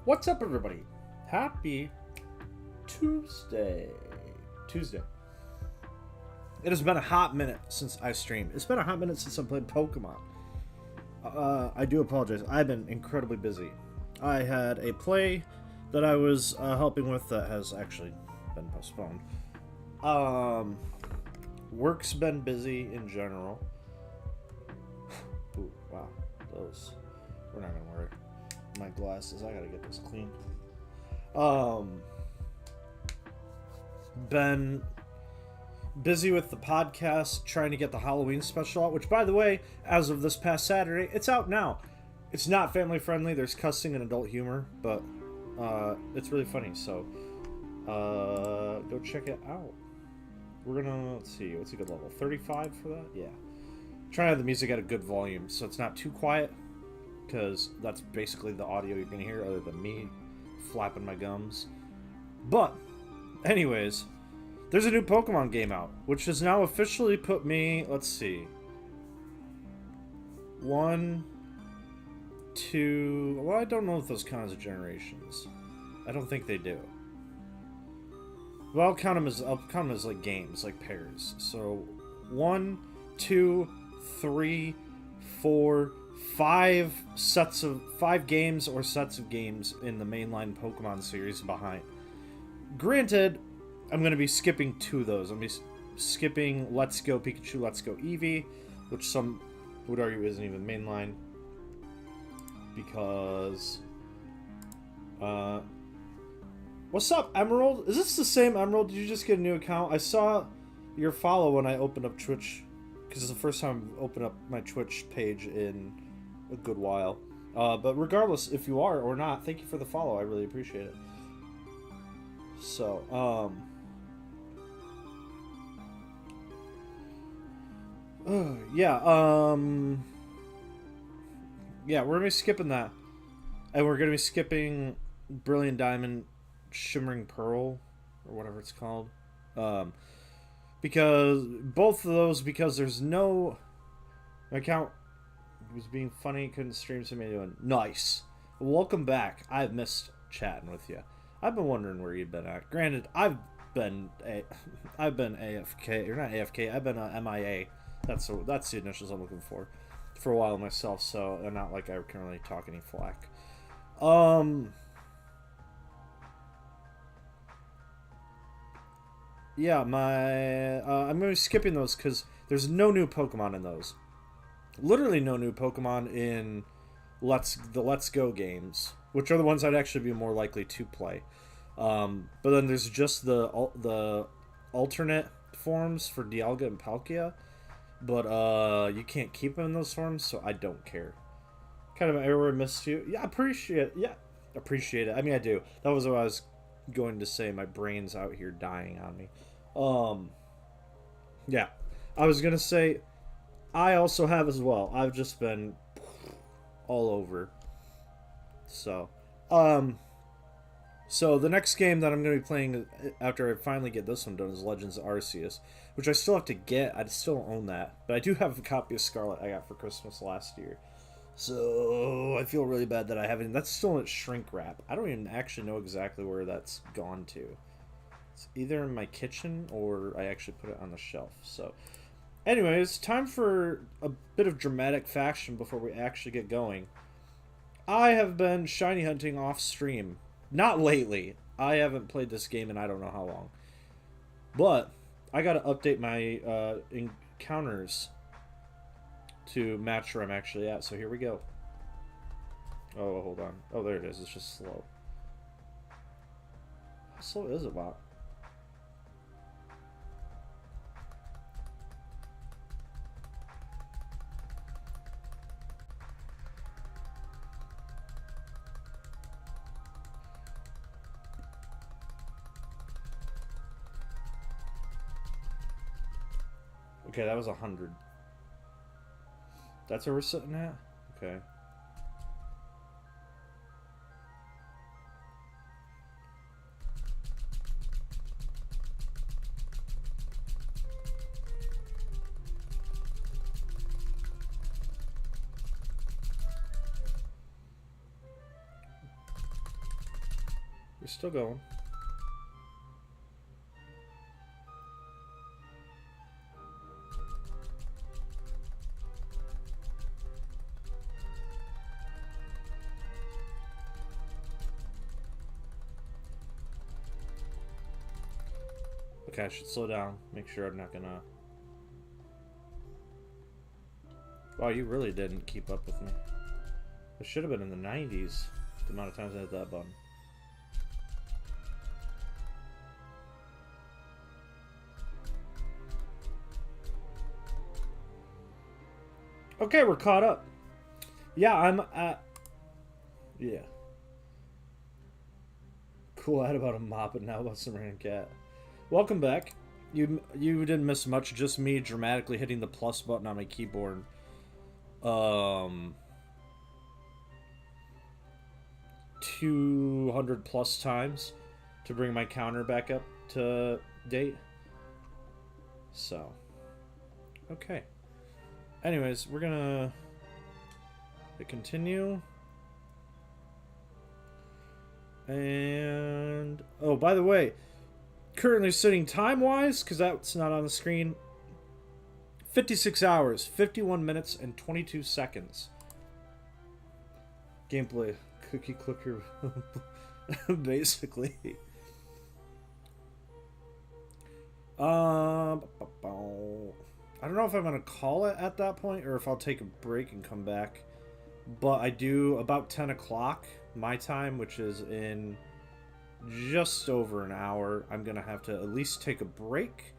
What's up, everybody? Happy Tuesday. It has been a hot minute since I streamed. It's been a hot minute since I played Pokemon. I do apologize. I've been incredibly busy. I had a play that I was helping with that has actually been postponed. Work's been busy in general. Ooh, wow. Those. We're not going to worry. My glasses. I gotta get this clean. Been busy with the podcast, trying to get the Halloween special out, which, by the way, as of this past Saturday, it's out now. It's not family friendly. There's cussing and adult humor, but it's really funny. So go check it out. We're gonna, let's see, what's a good level? 35 for that? Yeah. Trying to have the music at a good volume so it's not too quiet, because that's basically the audio you're gonna hear other than me flapping my gums. But anyways, there's a new Pokemon game out, which has now officially put me, let's see, 1, 2, well, I don't know if those count as generations. I don't think they do. Well, I'll count them as like games, like pairs. So 1, 2, 3, 4, 5 games or sets of games in the mainline Pokemon series behind. Granted, I'm going to be skipping 2 of those. I'm going to be skipping Let's Go Pikachu, Let's Go Eevee, which some would argue isn't even mainline, because what's up, Emerald? Is this the same Emerald? Did you just get a new account? I saw your follow when I opened up Twitch, because it's the first time I've opened up my Twitch page in a good while. But regardless, if you are or not, thank you for the follow. I really appreciate it. So, yeah, we're gonna be skipping that, and we're gonna be skipping Brilliant Diamond, Shimmering Pearl, or whatever it's called, because both of those, because there's no, my account was being funny, couldn't stream, so maybe doing nice. Welcome back. I've missed chatting with you. I've been wondering where you've been at. Granted, I've been AFK, or not AFK. I've been MIA. That's the initials I'm looking for a while myself. So not like I can really talk any flack. Yeah, I'm gonna be skipping those because there's no new Pokemon in those. Literally no new Pokemon in the Let's Go games, which are the ones I'd actually be more likely to play. But then there's just the alternate forms for Dialga and Palkia, but you can't keep them in those forms, so I don't care. Kind of an error, missed you. Yeah, appreciate it. I mean, I do. That was what I was going to say. My brain's out here dying on me. Yeah, I was gonna say I also have as well. I've just been all over. So, so the next game that I'm going to be playing after I finally get this one done is Legends of Arceus, which I still have to get. I still own that, but I do have a copy of Scarlet I got for Christmas last year. So I feel really bad that I haven't. That's still in shrink wrap. I don't even actually know exactly where that's gone to. It's either in my kitchen or I actually put it on the shelf. So anyways, time for a bit of dramatic fashion before we actually get going. I have been shiny hunting off stream. Not lately. I haven't played this game in I don't know how long. But I gotta update my encounters to match where I'm actually at. So here we go. Oh, hold on. Oh, there it is. It's just slow. How slow is it, bot? Okay, that was 100. That's where we're sitting at? Okay. We're still going. Okay, I should slow down. Make sure I'm not gonna... Wow, you really didn't keep up with me. It should have been in the 90s, the amount of times I hit that button. Okay, we're caught up. Yeah, I'm at... Yeah. Cool, I had about a mop, and now about some random cat. Welcome back. You didn't miss much, just me dramatically hitting the plus button on my keyboard. 200 plus times to bring my counter back up to date. So, okay. Anyways, we're gonna hit continue. And, oh, by the way, currently sitting time-wise, because that's not on the screen, 56 hours, 51 minutes, and 22 seconds. Gameplay. Cookie clicker. Basically. I don't know if I'm going to call it at that point, or if I'll take a break and come back. But I do about 10 o'clock my time, which is in just over an hour. I'm going to have to at least take a break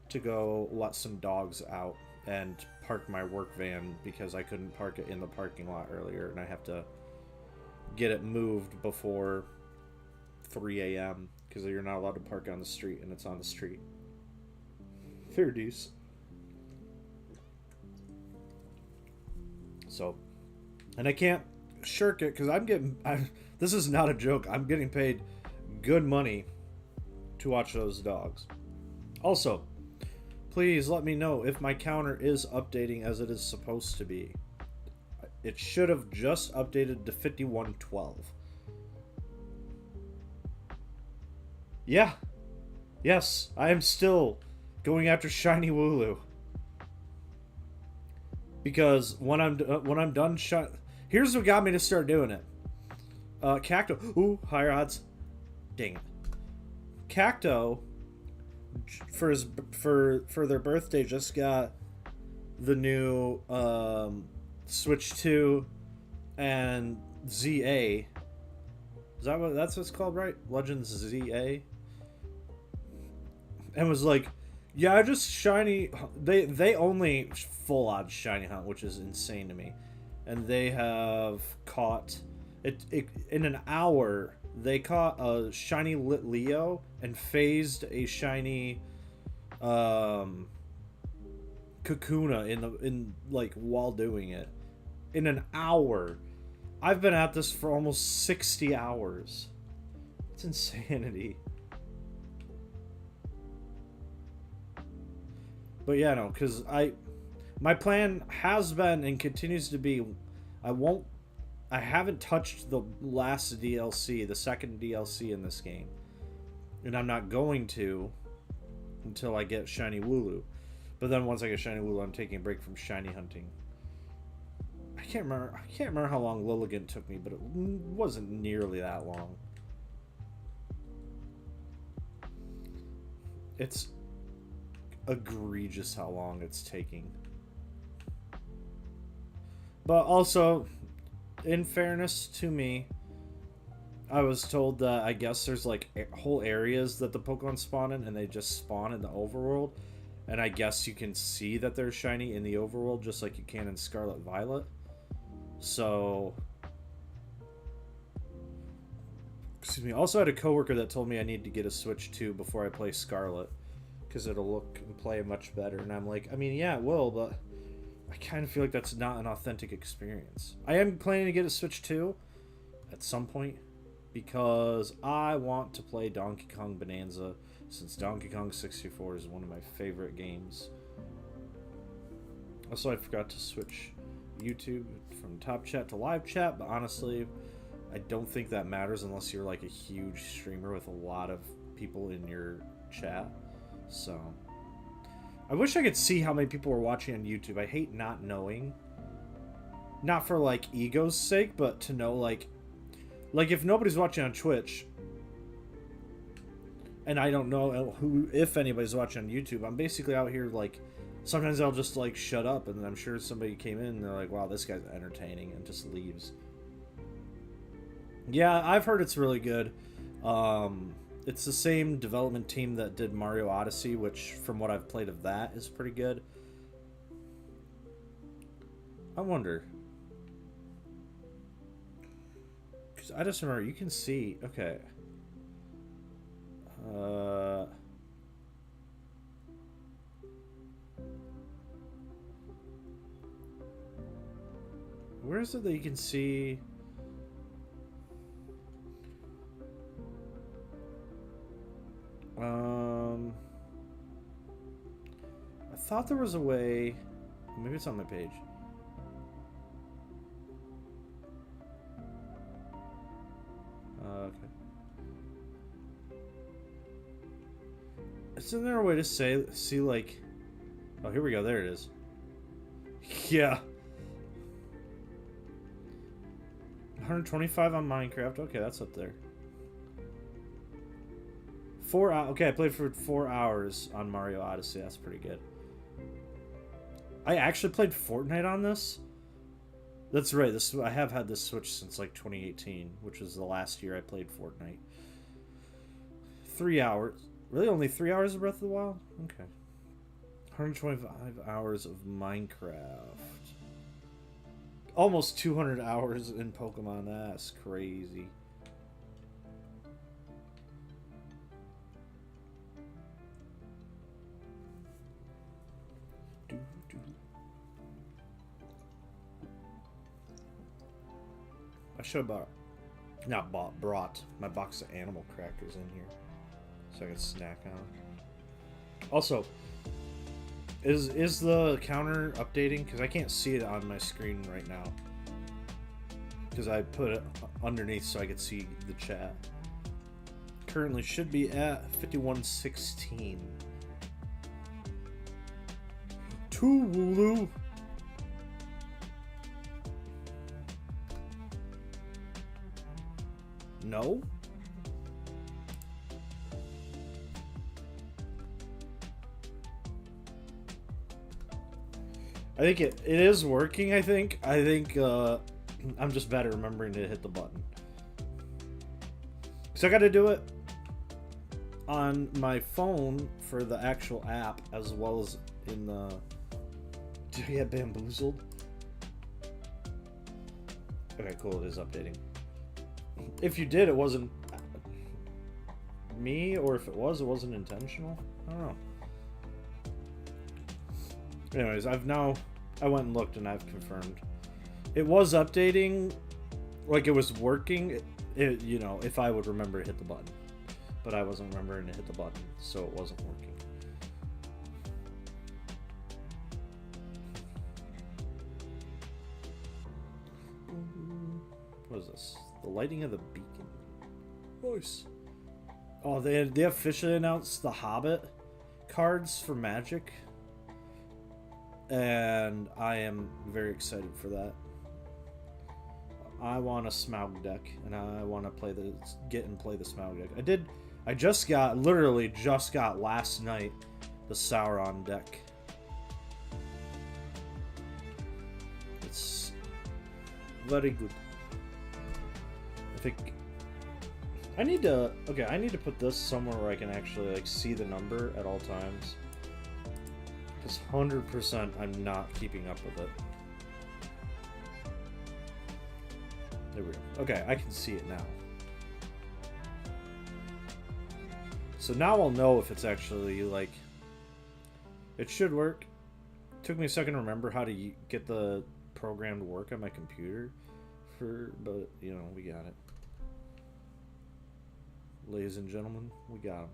to go let some dogs out and park my work van, because I couldn't park it in the parking lot earlier, and I have to get it moved before 3 a.m. because you're not allowed to park on the street, and it's on the street. Fair dues. So, and I can't shirk it because this is not a joke. I'm getting paid good money to watch those dogs. Also, please let me know if my counter is updating as it is supposed to be. It should have just updated to 5112. Yeah. Yes, I am still going after shiny Wooloo. Because when I'm done here's what got me to start doing it. Cacto. Ooh, higher odds. Dang it. Cacto for their birthday just got the new Switch 2 and ZA. Is that that's what it's called, right? Legends ZA. And was like, yeah, I just shiny. They only full on shiny hunt, which is insane to me. And they have caught it in an hour. They caught a shiny lit Leo and phased a shiny Kakuna in like while doing it in an hour. I've been at this for almost 60 hours. It's insanity. But yeah, no, because my plan has been and continues to be, I haven't touched the last DLC, the second DLC in this game. And I'm not going to until I get shiny Wooloo. But then once I get shiny Wooloo, I'm taking a break from shiny hunting. I can't remember how long Lilligant took me, but it wasn't nearly that long. It's egregious how long it's taking. But also, in fairness to me, I was told that I guess there's like whole areas that the Pokemon spawn in, and they just spawn in the overworld. And I guess you can see that they're shiny in the overworld just like you can in Scarlet Violet. So, excuse me. Also had a coworker that told me I need to get a Switch 2 before I play Scarlet, because it'll look and play much better. And I'm like, I mean, yeah, it will, but I kind of feel like that's not an authentic experience. I am planning to get a Switch 2 at some point, because I want to play Donkey Kong Bonanza, since Donkey Kong 64 is one of my favorite games. Also, I forgot to switch YouTube from top chat to live chat, but honestly, I don't think that matters unless you're like a huge streamer with a lot of people in your chat. So I wish I could see how many people were watching on YouTube. I hate not knowing. Not for like ego's sake, but to know like if nobody's watching on Twitch and I don't know who, if anybody's watching on YouTube, I'm basically out here like, sometimes I'll just like shut up, and then I'm sure somebody came in and they're like, wow, this guy's entertaining, and just leaves. Yeah, I've heard it's really good. It's the same development team that did Mario Odyssey, which from what I've played of that is pretty good. I wonder. Because I just remember, you can see, okay. Where is it that you can see? I thought there was a way. Maybe it's on my page. Okay. Isn't there a way to see like? Oh, here we go. There it is. Yeah. 125 on Minecraft. Okay, that's up there. Okay, I played for 4 hours on Mario Odyssey. That's pretty good. I actually played Fortnite on this. That's right. I have had this Switch since like 2018, which was the last year I played Fortnite. 3 hours. Really, only 3 hours of Breath of the Wild? Okay. 125 hours of Minecraft. Almost 200 hours in Pokemon. That's crazy. I should have brought my box of animal crackers in here so I could snack on. Also, is the counter updating? Because I can't see it on my screen right now. Because I put it underneath so I could see the chat. Currently should be at 5116. To Wooloo. No? I think it is working, I think. I'm just bad at remembering to hit the button. So I gotta do it on my phone for the actual app as well as in the... Did I get bamboozled? Okay, cool, it is updating. If you did, it wasn't me, or if it wasn't intentional. I don't know. Anyways, I went and looked and I've confirmed. It was updating, like it was working, you know, if I would remember to hit the button. But I wasn't remembering to hit the button, so it wasn't working. What is this? The lighting of the beacon. Nice. Oh, they officially announced the Hobbit cards for Magic. And I am very excited for that. I want a Smaug deck, and I want to play the Smaug deck. I literally just got last night the Sauron deck. It's very good. I think I need to put this somewhere where I can actually like see the number at all times. Because 100% I'm not keeping up with it. There we go. Okay, I can see it now. So now I'll know if it's actually, like... It should work. It took me a second to remember how to get the program to work on my computer. But, you know, we got it. Ladies and gentlemen, we got him.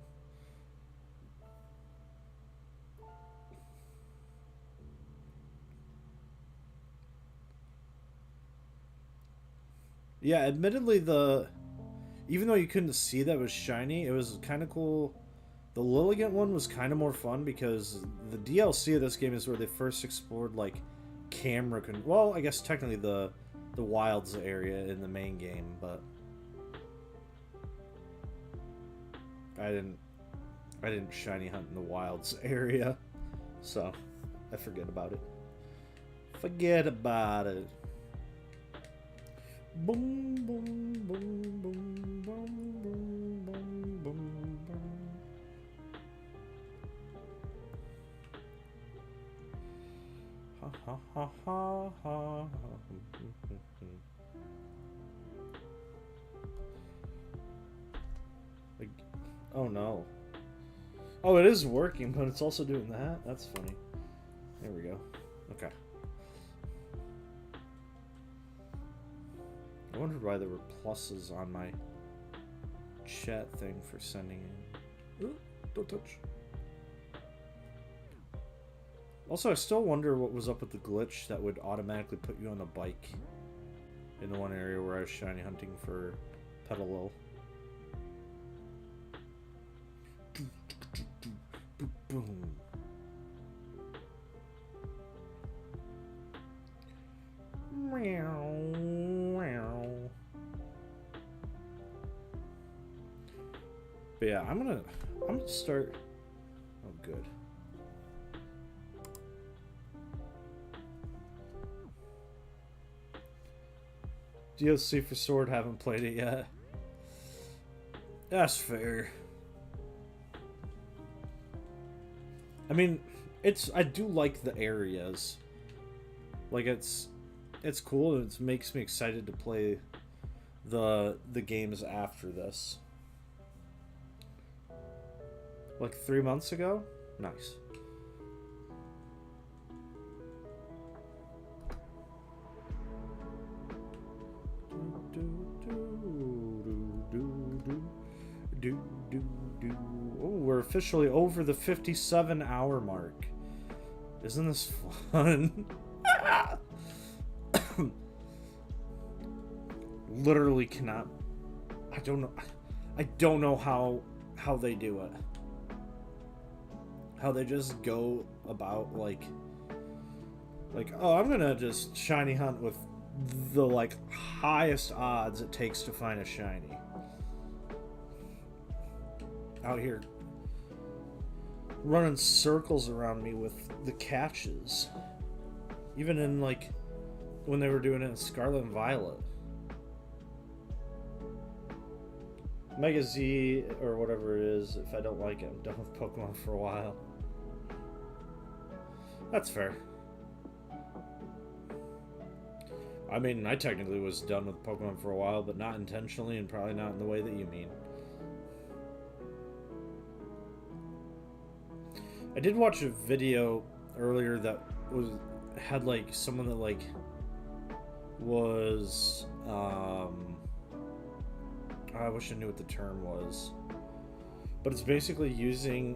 Yeah, admittedly, the even though you couldn't see that it was shiny, it was kind of cool. The Lilligant one was kind of more fun because the DLC of this game is where they first explored like camera well, I guess technically the wilds area in the main game, but I didn't shiny hunt in the wilds area, so I forget about it. Forget about it. Boom, boom, boom, boom, boom, boom, boom, boom, boom. Ha ha ha ha ha. Like, oh no. Oh, it is working, but it's also doing that? That's funny. There we go. Okay. I wondered why there were pluses on my chat thing for sending in. Ooh, don't touch. Also, I still wonder what was up with the glitch that would automatically put you on a bike in the one area where I was shiny hunting for Petalil. Boom. But yeah, I'm gonna start. Oh, good. DLC for Sword, haven't played it yet. That's fair. I mean, I do like the areas. Like it's cool and it makes me excited to play the games after this. Like 3 months ago? Nice. Oh, we're officially over the 57-hour mark. Isn't this fun? Literally cannot. I don't know how they do it. How they just go about like oh, I'm gonna just shiny hunt with the like highest odds it takes to find a shiny. Out here running circles around me with the catches. Even in like when they were doing it in Scarlet and Violet. Mega Z or whatever it is, if I don't like it, I'm done with Pokemon for a while. That's fair. I mean, I technically was done with Pokemon for a while, but not intentionally and probably not in the way that you mean. I did watch a video earlier that had like someone that like was I wish I knew what the term was, but it's basically using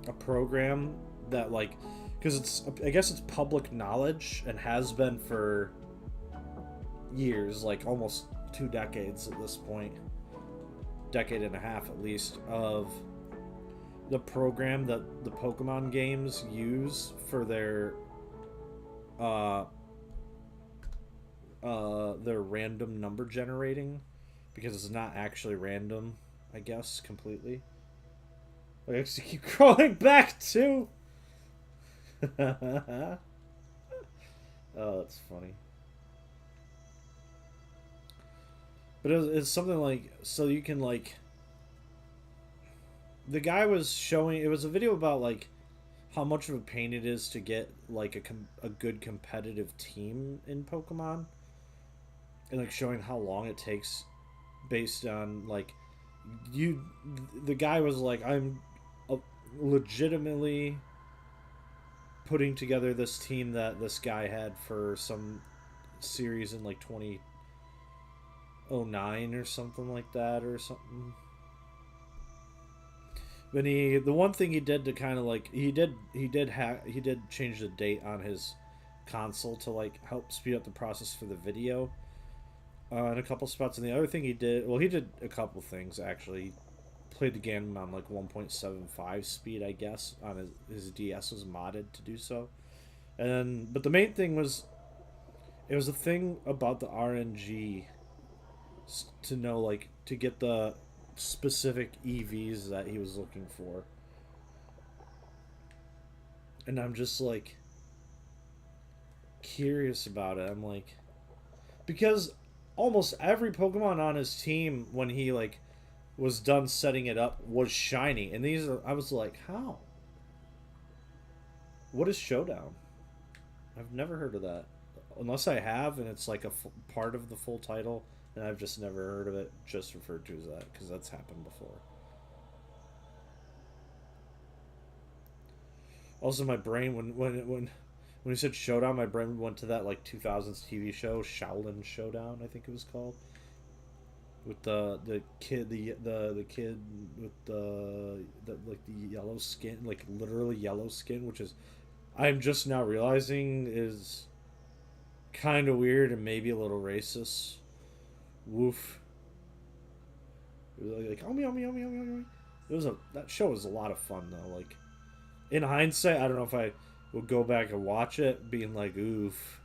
a program that like, because I guess it's public knowledge and has been for years, like almost 2 decades at this point, decade and a half at least, of the program that the Pokemon games use for their random number generating, because it's not actually random, I guess, completely. I have to keep crawling back too. Oh, that's funny. But it's something like, so you can like, the guy was showing, it was a video about like how much of a pain it is to get like a good competitive team in Pokemon, and like showing how long it takes based on like the guy was like, I'm legitimately putting together this team that this guy had for some series in like 2009 or something like that or something. But the one thing he did to kind of like, he did change the date on his console to like help speed up the process for the video. in a couple spots. And the other thing he did, well, he did a couple things actually. He played the game on like 1.75 speed, I guess. On his DS was modded to do so. And then, but the main thing was it was a thing about the RNG to know like to get the specific EVs that he was looking for. And I'm just like curious about it. I'm like because almost every Pokemon on his team when he like was done setting it up was shiny, and these are, I was like, how? What is Showdown? I've never heard of that, unless I have, and it's like a part of the full title, and I've just never heard of it, just referred to as that because that's happened before. Also, my brain when he said Showdown, my brain went to that like 2000s TV show Shaolin Showdown, I think it was called, with the kid the kid with the like the yellow skin, like literally yellow skin, which is I'm just now realizing is kind of weird and maybe a little racist. Woof. It was like oh me oh me oh me oh me oh me. It was a that show was a lot of fun though. Like in hindsight, I don't know if I would go back and watch it, being like oof.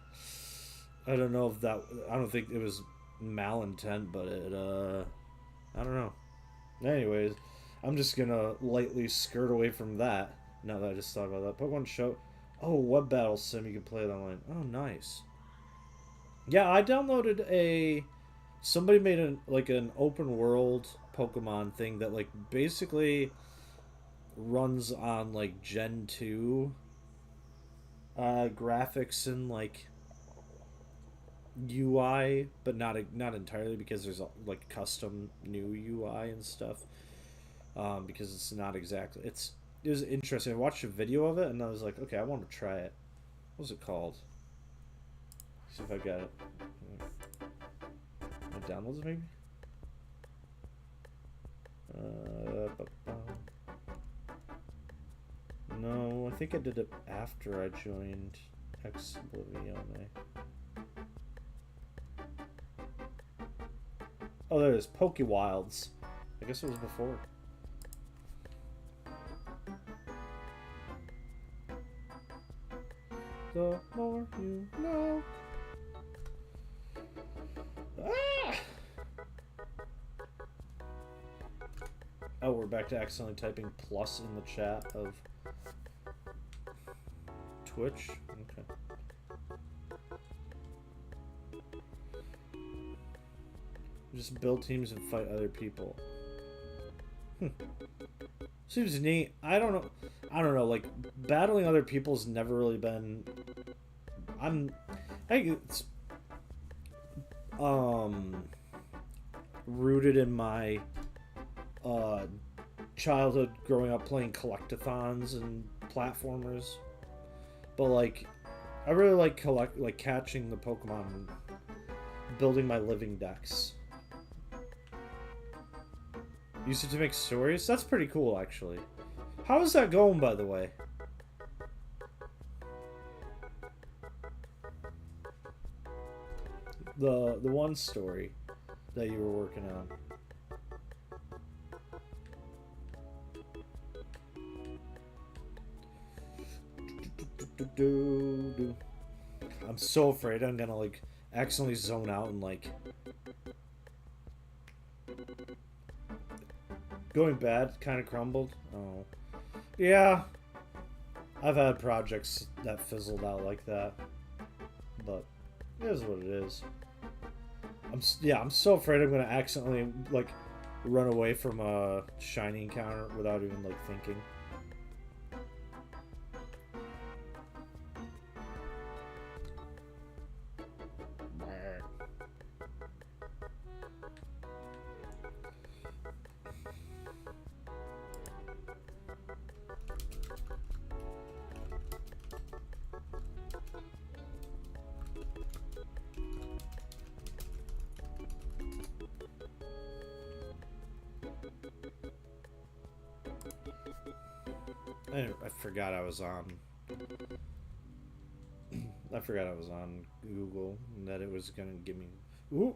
I don't know if that. I don't think it was malintent, but it. I don't know. Anyways, I'm just gonna lightly skirt away from that. Now that I just thought about that, Pokemon Show. Oh, web battle sim. You can play it online. Oh, nice. Yeah, I downloaded a. Somebody made an open world Pokemon thing that like basically runs on like Gen 2 graphics and like UI, but not entirely because there's like custom new UI and stuff. Because it's not exactly it was interesting. I watched a video of it and I was like, okay, I want to try it. What was it called? See if I got it. My downloads maybe. No, I think I did it after I joined Xblivione. Oh, there it is. Pokewilds. I guess it was before. The more you know. Ah! Oh, we're back to accidentally typing plus in the chat of Twitch. Okay. Just build teams and fight other people. Seems neat. I don't know. Like battling other people's never really been. I think it's rooted in my childhood growing up playing collectathons and platformers. But like, I really like catching the Pokemon and building my living decks. Used it to make stories? That's pretty cool, actually. How is that going, by the way? The one story that you were working on. I'm so afraid I'm gonna like accidentally zone out and like going bad, kind of crumbled. Oh, yeah. I've had projects that fizzled out like that, but it is what it is. I'm so afraid I'm gonna accidentally like run away from a shiny encounter without even like thinking. I forgot I was on. I forgot I was on Google and that it was gonna give me. Ooh,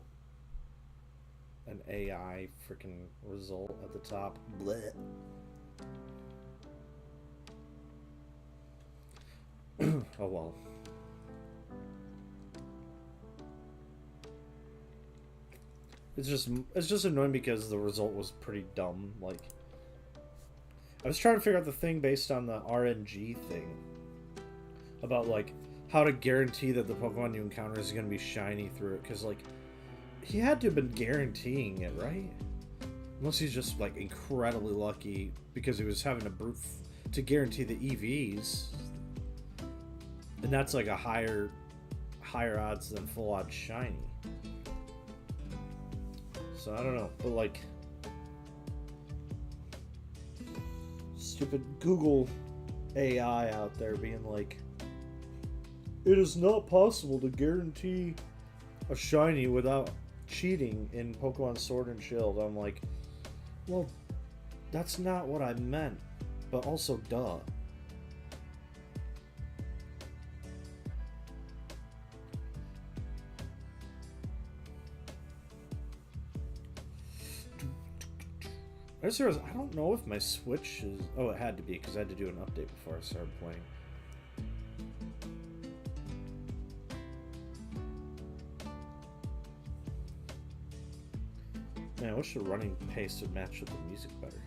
an AI freaking result at the top. Blech. Oh well. It's just annoying because the result was pretty dumb. Like, I was trying to figure out the thing based on the RNG thing about like how to guarantee that the Pokemon you encounter is going to be shiny through it, because like he had to have been guaranteeing it, right? Unless he's just like incredibly lucky because he was having to guarantee the EVs, and that's like a higher odds than full odds shiny. So I don't know, but like stupid Google AI out there being like, it is not possible to guarantee a shiny without cheating in Pokemon Sword and Shield. I'm like, well, that's not what I meant, but also duh. I don't know if my Switch is... Oh, it had to be, because I had to do an update before I started playing. Man, I wish the running pace would match with the music better.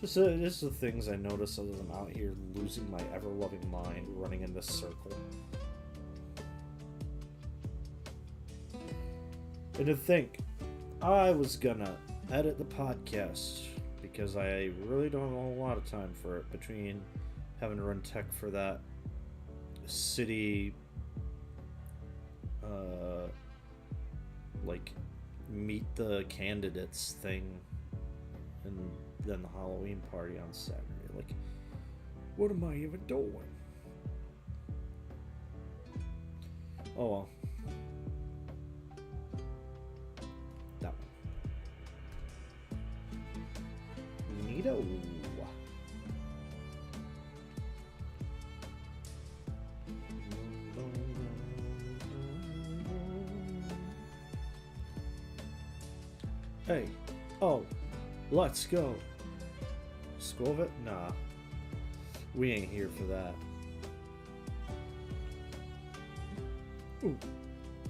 Just the things I notice as I'm out here losing my ever-loving mind running in this circle. And to think, I was gonna edit the podcast because I really don't have a lot of time for it, between having to run tech for that city like meet the candidates thing, and then the Halloween party on Saturday. Like, what am I even doing? Oh well. That one. Neato. Hey. Oh. Let's go. Squove it? Nah. We ain't here for that. Ooh.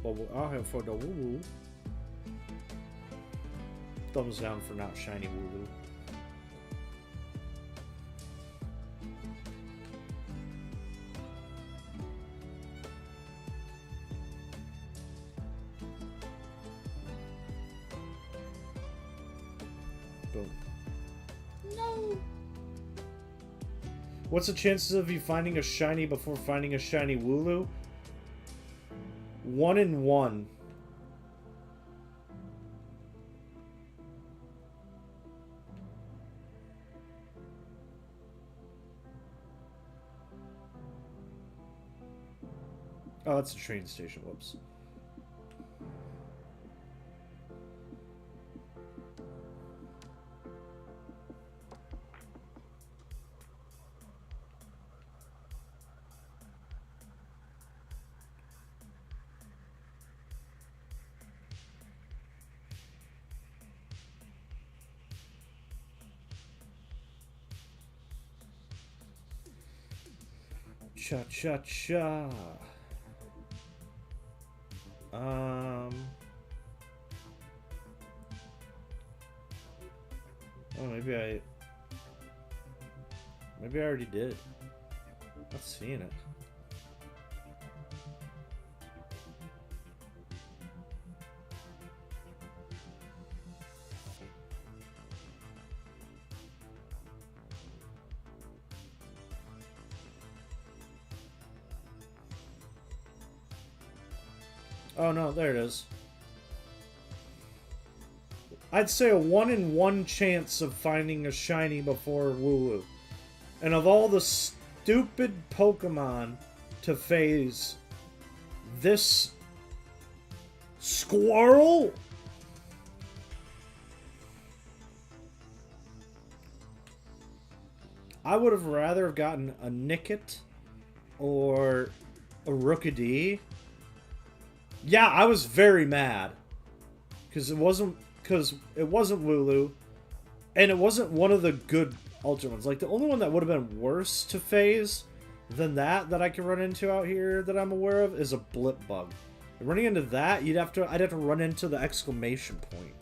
Well, I'll have for the Wooloo. Thumbs down for not shiny Wooloo. Boom. No! What's the chances of you finding a shiny before finding a shiny Wooloo? 1 in 1. Oh, that's a train station. Whoops. Cha-cha-cha. Oh, maybe I already did. Not seeing it. Oh no, there it is. I'd say a 1 in 1 chance of finding a shiny before Wooloo. And of all the stupid Pokemon to phase, this squirrel? I would have rather have gotten a Nickit or a Rookidee. Yeah, I was very mad. because it wasn't Wooloo, and it wasn't one of the good Ultra ones. Like, the only one that would have been worse to phase than that I can run into out here that I'm aware of is a blip bug. And running into that, I'd have to run into the exclamation point.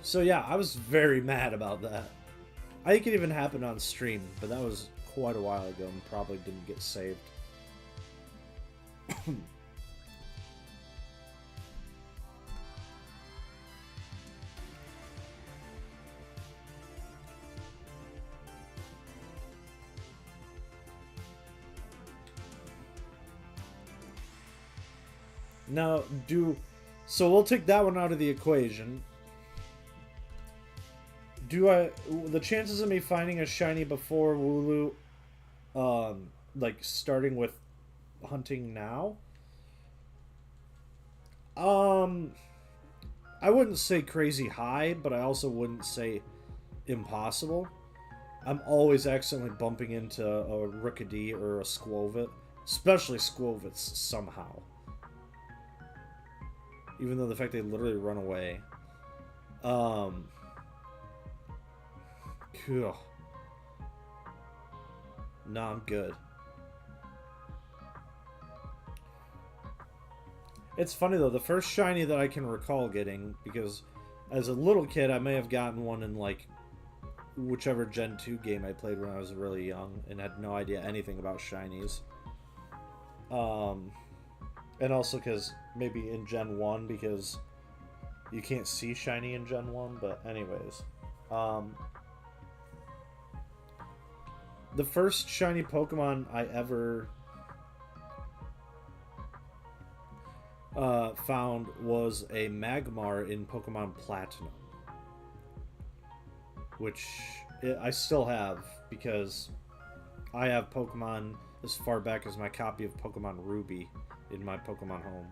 So yeah, I was very mad about that. I think it even happened on stream, but that was quite a while ago and probably didn't get saved. Now, so we'll take that one out of the equation. The chances of me finding a shiny before Wooloo, like starting with hunting now? I wouldn't say crazy high, but I also wouldn't say impossible. I'm always accidentally bumping into a Rookidee or a Squovit, especially Squovits somehow. Even though the fact they literally run away. Cool. No, I'm good. It's funny though, the first shiny that I can recall getting, because as a little kid I may have gotten one in like whichever Gen 2 game I played when I was really young and had no idea anything about shinies. And also because maybe in Gen 1 because you can't see shiny in Gen 1, but anyways. The first shiny Pokemon I ever found was a Magmar in Pokemon Platinum, which I still have because I have Pokemon as far back as my copy of Pokemon Ruby in my Pokemon home.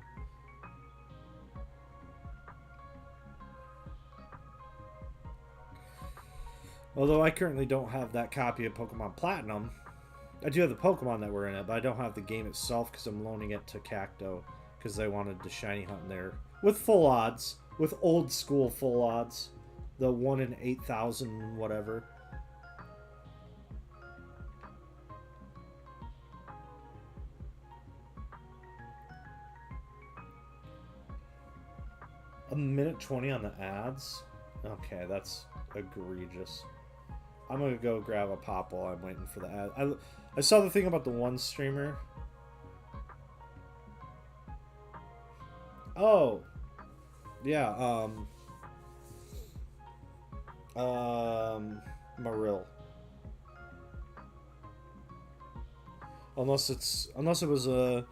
Although I currently don't have that copy of Pokemon Platinum. I do have the Pokemon that were in it, but I don't have the game itself because I'm loaning it to Cacto because they wanted to shiny hunt in there. With full odds. With old school full odds. The 1 in 8,000 whatever. A minute 20 on the ads? Okay, that's egregious. I'm gonna go grab a pop while I'm waiting for the ad. I saw the thing about the one streamer. Oh. Yeah, Marill. Unless it was a,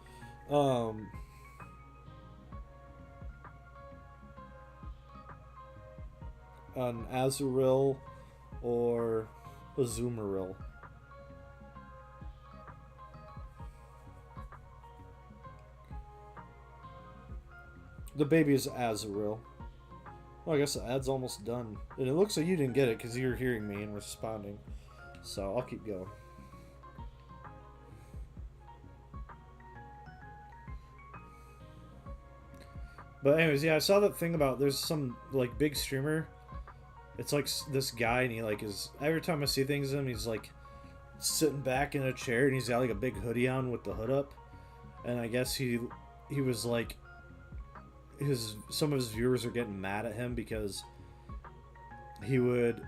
an Azurill or a Azumarill. The baby is Azurill. Well, I guess the ad's almost done. And it looks like you didn't get it because you're hearing me and responding. So I'll keep going. But anyways, yeah, I saw that thing about there's some like big streamer. It's like this guy, and he like is every time I see things of him, he's like sitting back in a chair, and he's got like a big hoodie on with the hood up. And I guess he was like some of his viewers are getting mad at him because he would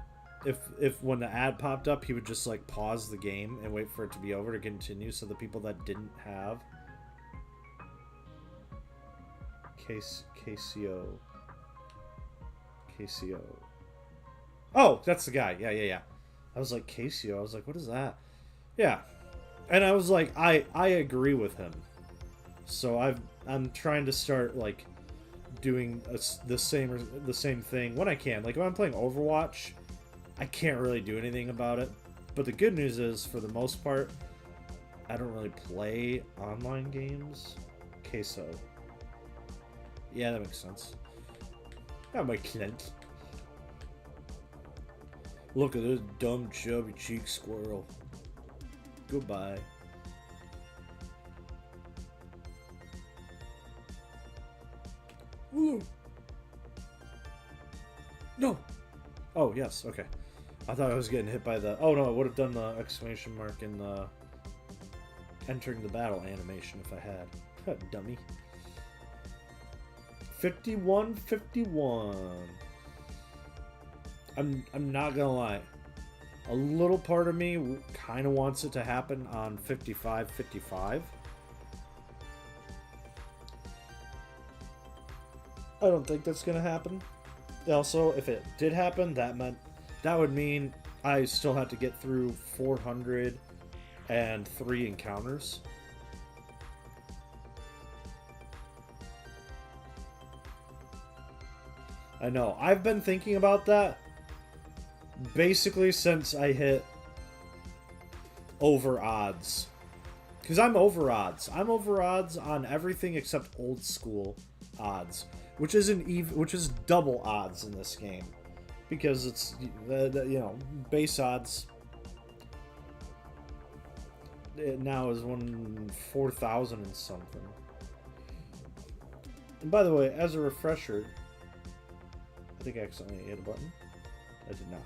if when the ad popped up, he would just like pause the game and wait for it to be over to continue, so the people that didn't have KCO. Oh, that's the guy. Yeah. I was like, KCO. I was like, what is that? Yeah. And I was like, I agree with him. So I'm trying to start like doing the same thing when I can. Like when I'm playing Overwatch, I can't really do anything about it. But the good news is, for the most part, I don't really play online games. Queso. Yeah, that makes sense. That makes sense. Look at this dumb chubby cheek squirrel. Goodbye. Wooloo! No! Oh, yes, okay. I thought I was getting hit by the... Oh, no, I would have done the exclamation mark in the entering the battle animation if I had. Dummy. 51-51. I'm not gonna lie. A little part of me kind of wants it to happen on 55-55. I don't think that's gonna happen. Also, if it did happen, that would mean I still had to get through 403 encounters. I know. I've been thinking about that basically since I hit over odds. Because I'm over odds. I'm over odds on everything except old school odds, which isn't even, which is double odds in this game, because it's you know, base odds. It now is 4,000 and something. And by the way, as a refresher, I think I accidentally hit a button. I did not.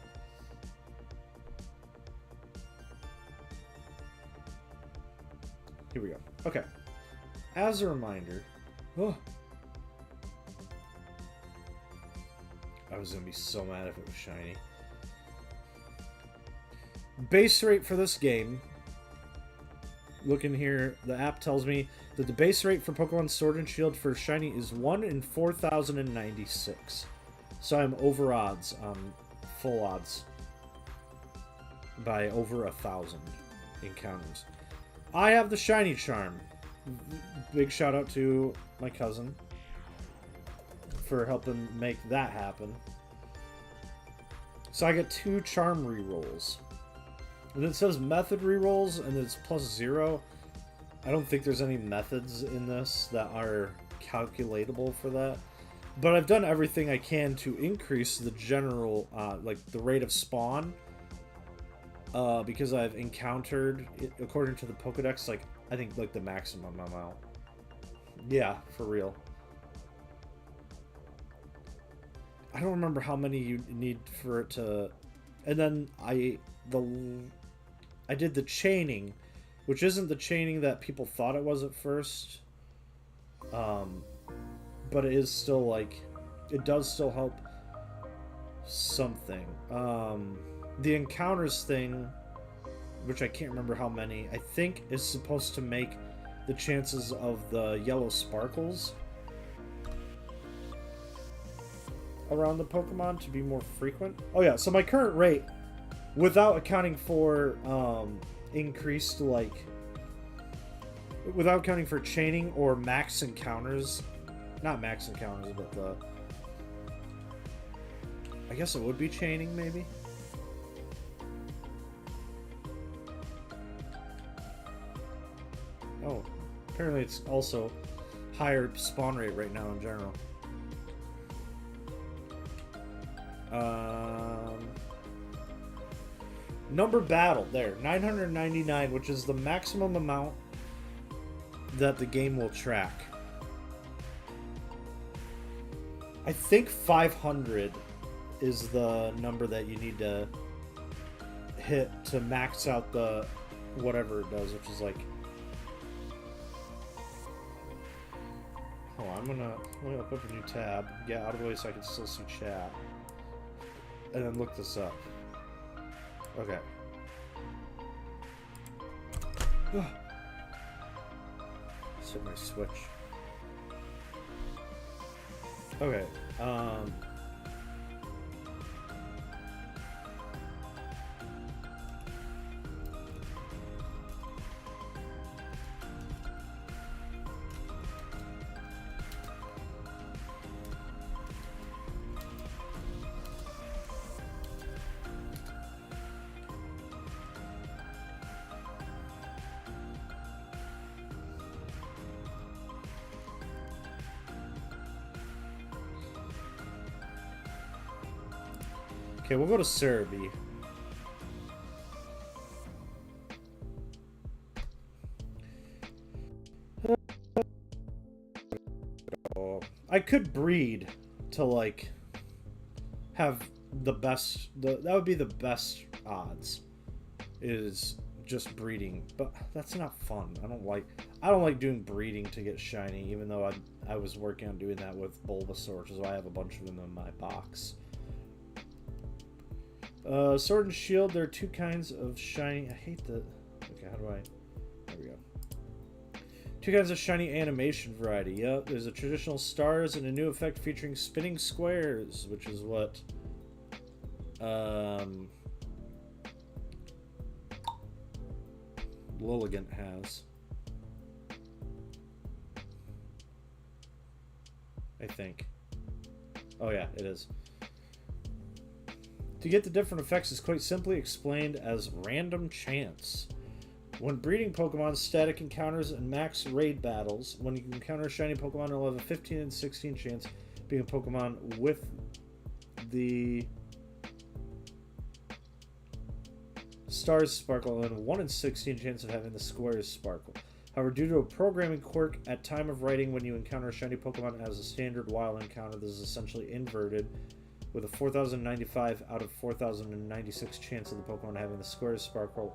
Here we go. Okay. As a reminder, oh, I was gonna be so mad if it was shiny. Base rate for this game. Looking here, the app tells me that the base rate for Pokemon Sword and Shield for shiny is 1 in 4,096. So I'm over odds on full odds by over 1,000 encounters. I have the shiny charm. Big shout out to my cousin for helping make that happen. So I get 2 charm rerolls. And it says method rerolls and it's +0. I don't think there's any methods in this that are calculatable for that. But I've done everything I can to increase the general, like the rate of spawn. Because I've encountered, according to the Pokedex, like, I think, like, the maximum amount. Yeah, for real. I don't remember how many you need for it to... And then I did the chaining, which isn't the chaining that people thought it was at first. But it is still, like, it does still help something. The encounters thing, which I can't remember how many, I think is supposed to make the chances of the yellow sparkles around the Pokemon to be more frequent. Oh yeah, so my current rate, without accounting for increased, like, without accounting for chaining or max encounters, not max encounters, but the, I guess it would be chaining, maybe? Oh, apparently it's also higher spawn rate right now in general. Number battle, there, 999, which is the maximum amount that the game will track. I think 500 is the number that you need to hit to max out the whatever it does, which is like... Oh, I'm gonna open up a new tab, get out of the way so I can still see chat, and then look this up. Okay. Set my switch. Okay. Okay, we'll go to Cerebi. I could breed to like have the best. That would be the best odds. Is just breeding, but that's not fun. I don't like doing breeding to get shiny, even though I was working on doing that with Bulbasaur, which is why I have a bunch of them in my box. Sword and Shield, there are two kinds of shiny. I hate the. Okay, how do I? There we go. Two kinds of shiny animation variety. Yep, there's a traditional stars and a new effect featuring spinning squares, which is what Lilligant has. I think. Oh yeah, it is. To get the different effects is quite simply explained as random chance. When breeding Pokemon, static encounters, and max raid battles, when you encounter a shiny Pokemon, it'll have a 15 and 16 chance being a Pokemon with the stars sparkle and a 1 in 16 chance of having the squares sparkle. However, due to a programming quirk, at time of writing, when you encounter a shiny Pokemon as a standard wild encounter, this is essentially inverted, with a 4,095 out of 4,096 chance of the Pokemon having the squares sparkle,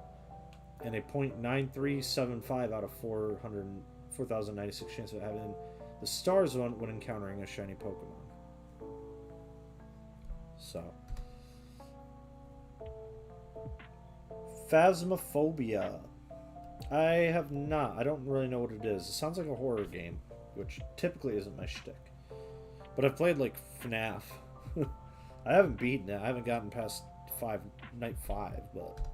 and a 0.9375 out of 4,096 chance of having the stars one when encountering a shiny Pokemon. So. Phasmophobia. I have not. I don't really know what it is. It sounds like a horror game, which typically isn't my shtick. But I've played like FNAF. I haven't beaten it. I haven't gotten past night 5, but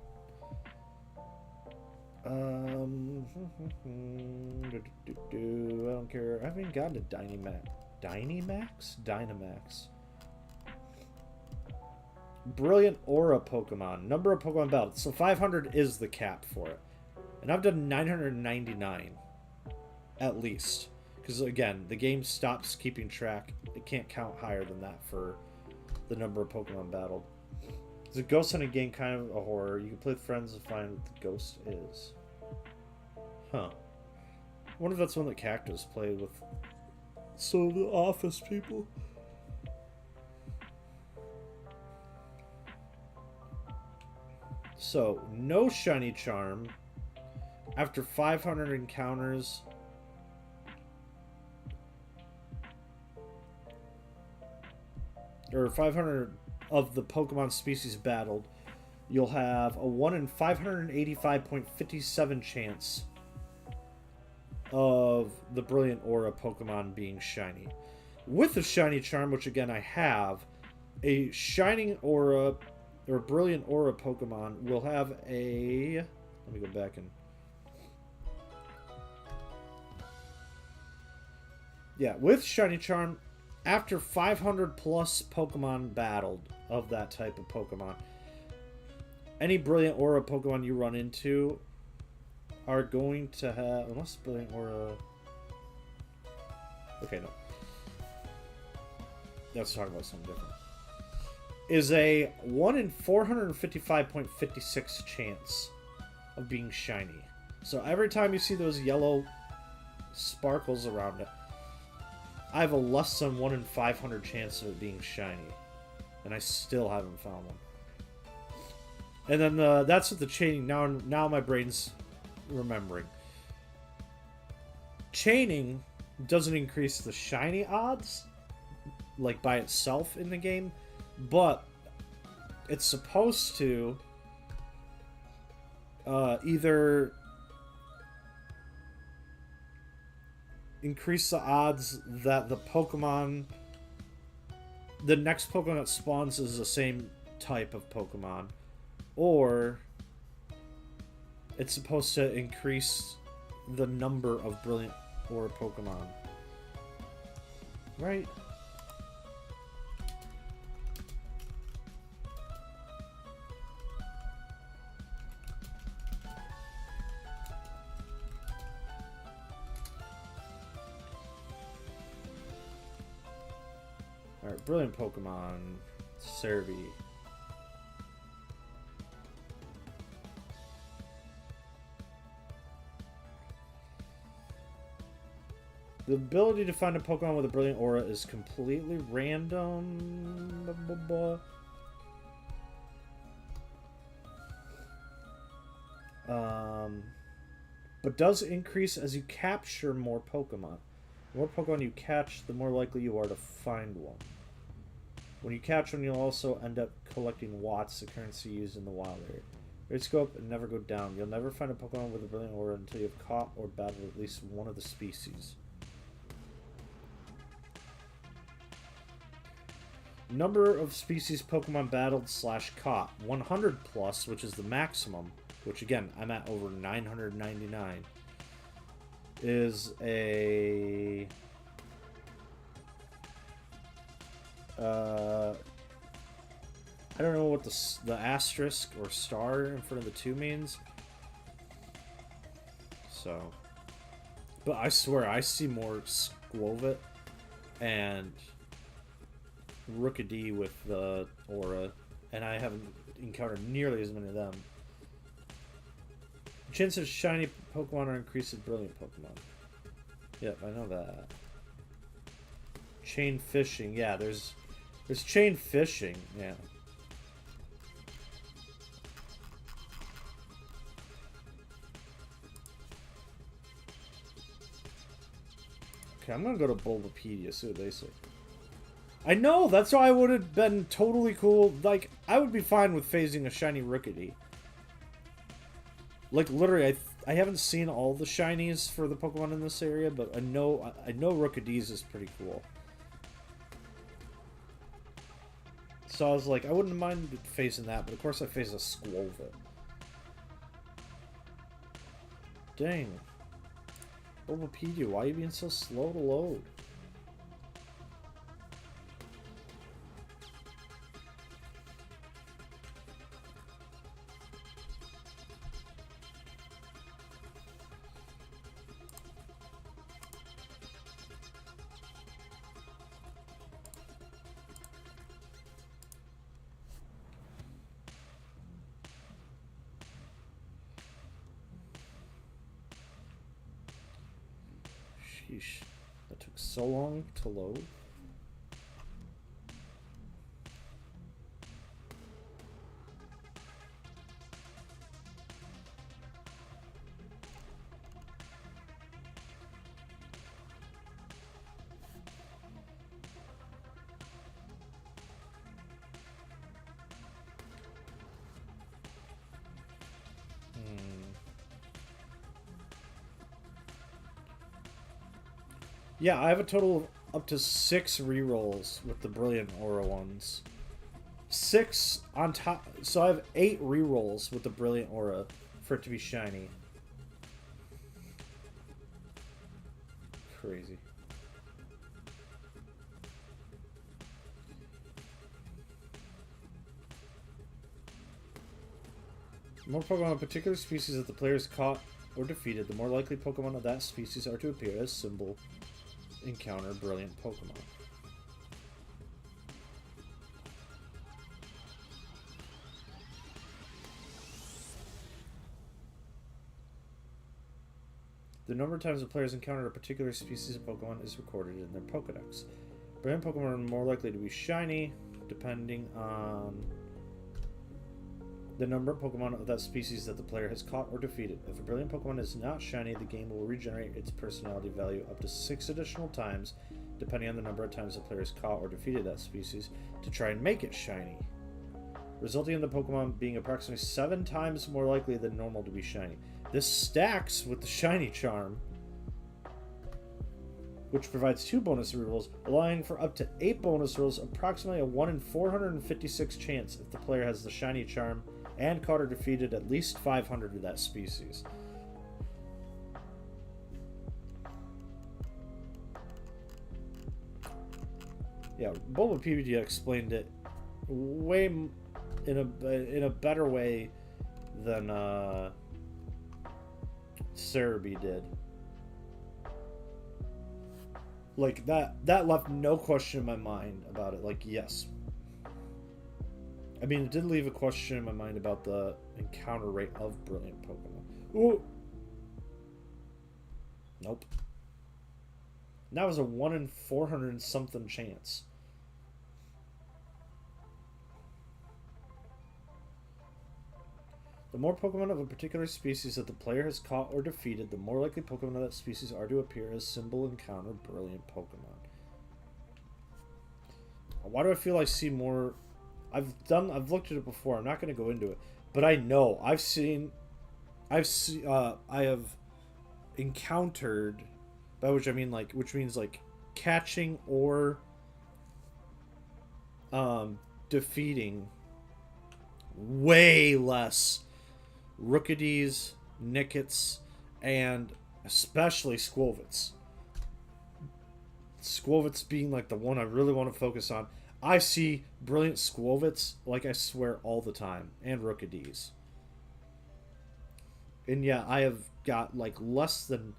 I don't care. I haven't even gotten to Dynamax. Brilliant Aura Pokemon. Number of Pokemon battled. So 500 is the cap for it. And I've done 999. At least. Because, again, the game stops keeping track. It can't count higher than that for the number of Pokemon battled. It's a ghost hunting game, kind of a horror. You can play with friends and find what the ghost is. Huh. I wonder if that's one that Cactus played with some of the Office people. So, no Shiny Charm after 500 encounters. Or 500 of the Pokemon species battled. You'll have a 1 in 585.57 chance of the Brilliant Aura Pokemon being shiny. With the Shiny Charm, which again I have, a Shining Aura or Brilliant Aura Pokemon will have a... Let me go back and... Yeah, with Shiny Charm, after 500 plus Pokemon battled of that type of Pokemon, any Brilliant Aura Pokemon you run into are going to have... Unless Brilliant Aura... Okay, no. Let's talk about something different. Is a 1 in 455.56 chance of being shiny. So every time you see those yellow sparkles around it, I have a less than 1 in 500 chance of it being shiny. And I still haven't found one. And then that's what the chaining... Now my brain's remembering. Chaining doesn't increase the shiny odds, like by itself in the game, but it's supposed to either increase the odds that the next Pokemon that spawns is the same type of Pokemon, or it's supposed to increase the number of Brilliant Aura Pokemon. Right? Alright, Brilliant Pokemon. Servy. The ability to find a Pokemon with a brilliant aura is completely random. But does increase as you capture more Pokemon. The more Pokemon you catch, the more likely you are to find one. When you catch one, you'll also end up collecting watts, the currency used in the wild area. Rates go up and never go down. You'll never find a Pokemon with a brilliant aura until you've caught or battled at least one of the species. Number of species Pokemon battled / caught. 100 plus, which is the maximum, which again, I'm at over 999, is a... I don't know what the asterisk or star in front of the 2 means. So... But I swear, I see more Squovit and Rookidee with the aura, and I haven't encountered nearly as many of them. The chance of shiny Pokemon are increased with brilliant Pokemon. Yep, I know that. Chain fishing, yeah, there's chain fishing, yeah. Okay, I'm gonna go to Bulbapedia, see what they say. I know, that's why I would have been totally cool. Like, I would be fine with phasing a shiny Rookidee. Like, literally, I haven't seen all the shinies for the Pokemon in this area, but I know Rookidee's is pretty cool. So I was like, I wouldn't mind phasing that, but of course I phase a Squovit. Dang. Bulbapedia, why are you being so slow to load? Sheesh. That took so long to load. Yeah, I have a total of up to 6 rerolls with the Brilliant Aura ones. 6 on top... So I have 8 rerolls with the Brilliant Aura for it to be shiny. Crazy. The more Pokemon of a particular species that the player has caught or defeated, the more likely Pokemon of that species are to appear as symbol encounter brilliant Pokemon. The number of times the players encountered a particular species of Pokemon is recorded in their Pokedex. Brilliant Pokemon are more likely to be shiny, depending on the number of Pokemon of that species that the player has caught or defeated. If a brilliant Pokemon is not shiny, the game will regenerate its personality value up to 6 additional times, depending on the number of times the player has caught or defeated that species, to try and make it shiny, resulting in the Pokemon being approximately 7 times more likely than normal to be shiny. This stacks with the shiny charm, which provides 2 bonus rerolls, allowing for up to 8 bonus rolls, approximately a 1 in 456 chance if the player has the shiny charm and caught or defeated at least 500 of that species. Yeah, Bulbapedia explained it way in a better way than Cerebi did. Like that left no question in my mind about it. Like, yes. I mean, it did leave a question in my mind about the encounter rate of brilliant Pokemon. Ooh. Nope. That was a 1 in 400 and something chance. The more Pokemon of a particular species that the player has caught or defeated, the more likely Pokemon of that species are to appear as symbol encounter brilliant Pokemon. Why do I feel I see more? I've looked at it before. I'm not going to go into it, but I know I have encountered, by which I mean which means catching or defeating way less Rookidis, Nickets, and especially Squovits. Squovits being the one I really want to focus on. I see brilliant Squovits I swear all the time, and Rookidis. And yeah, I have got less than,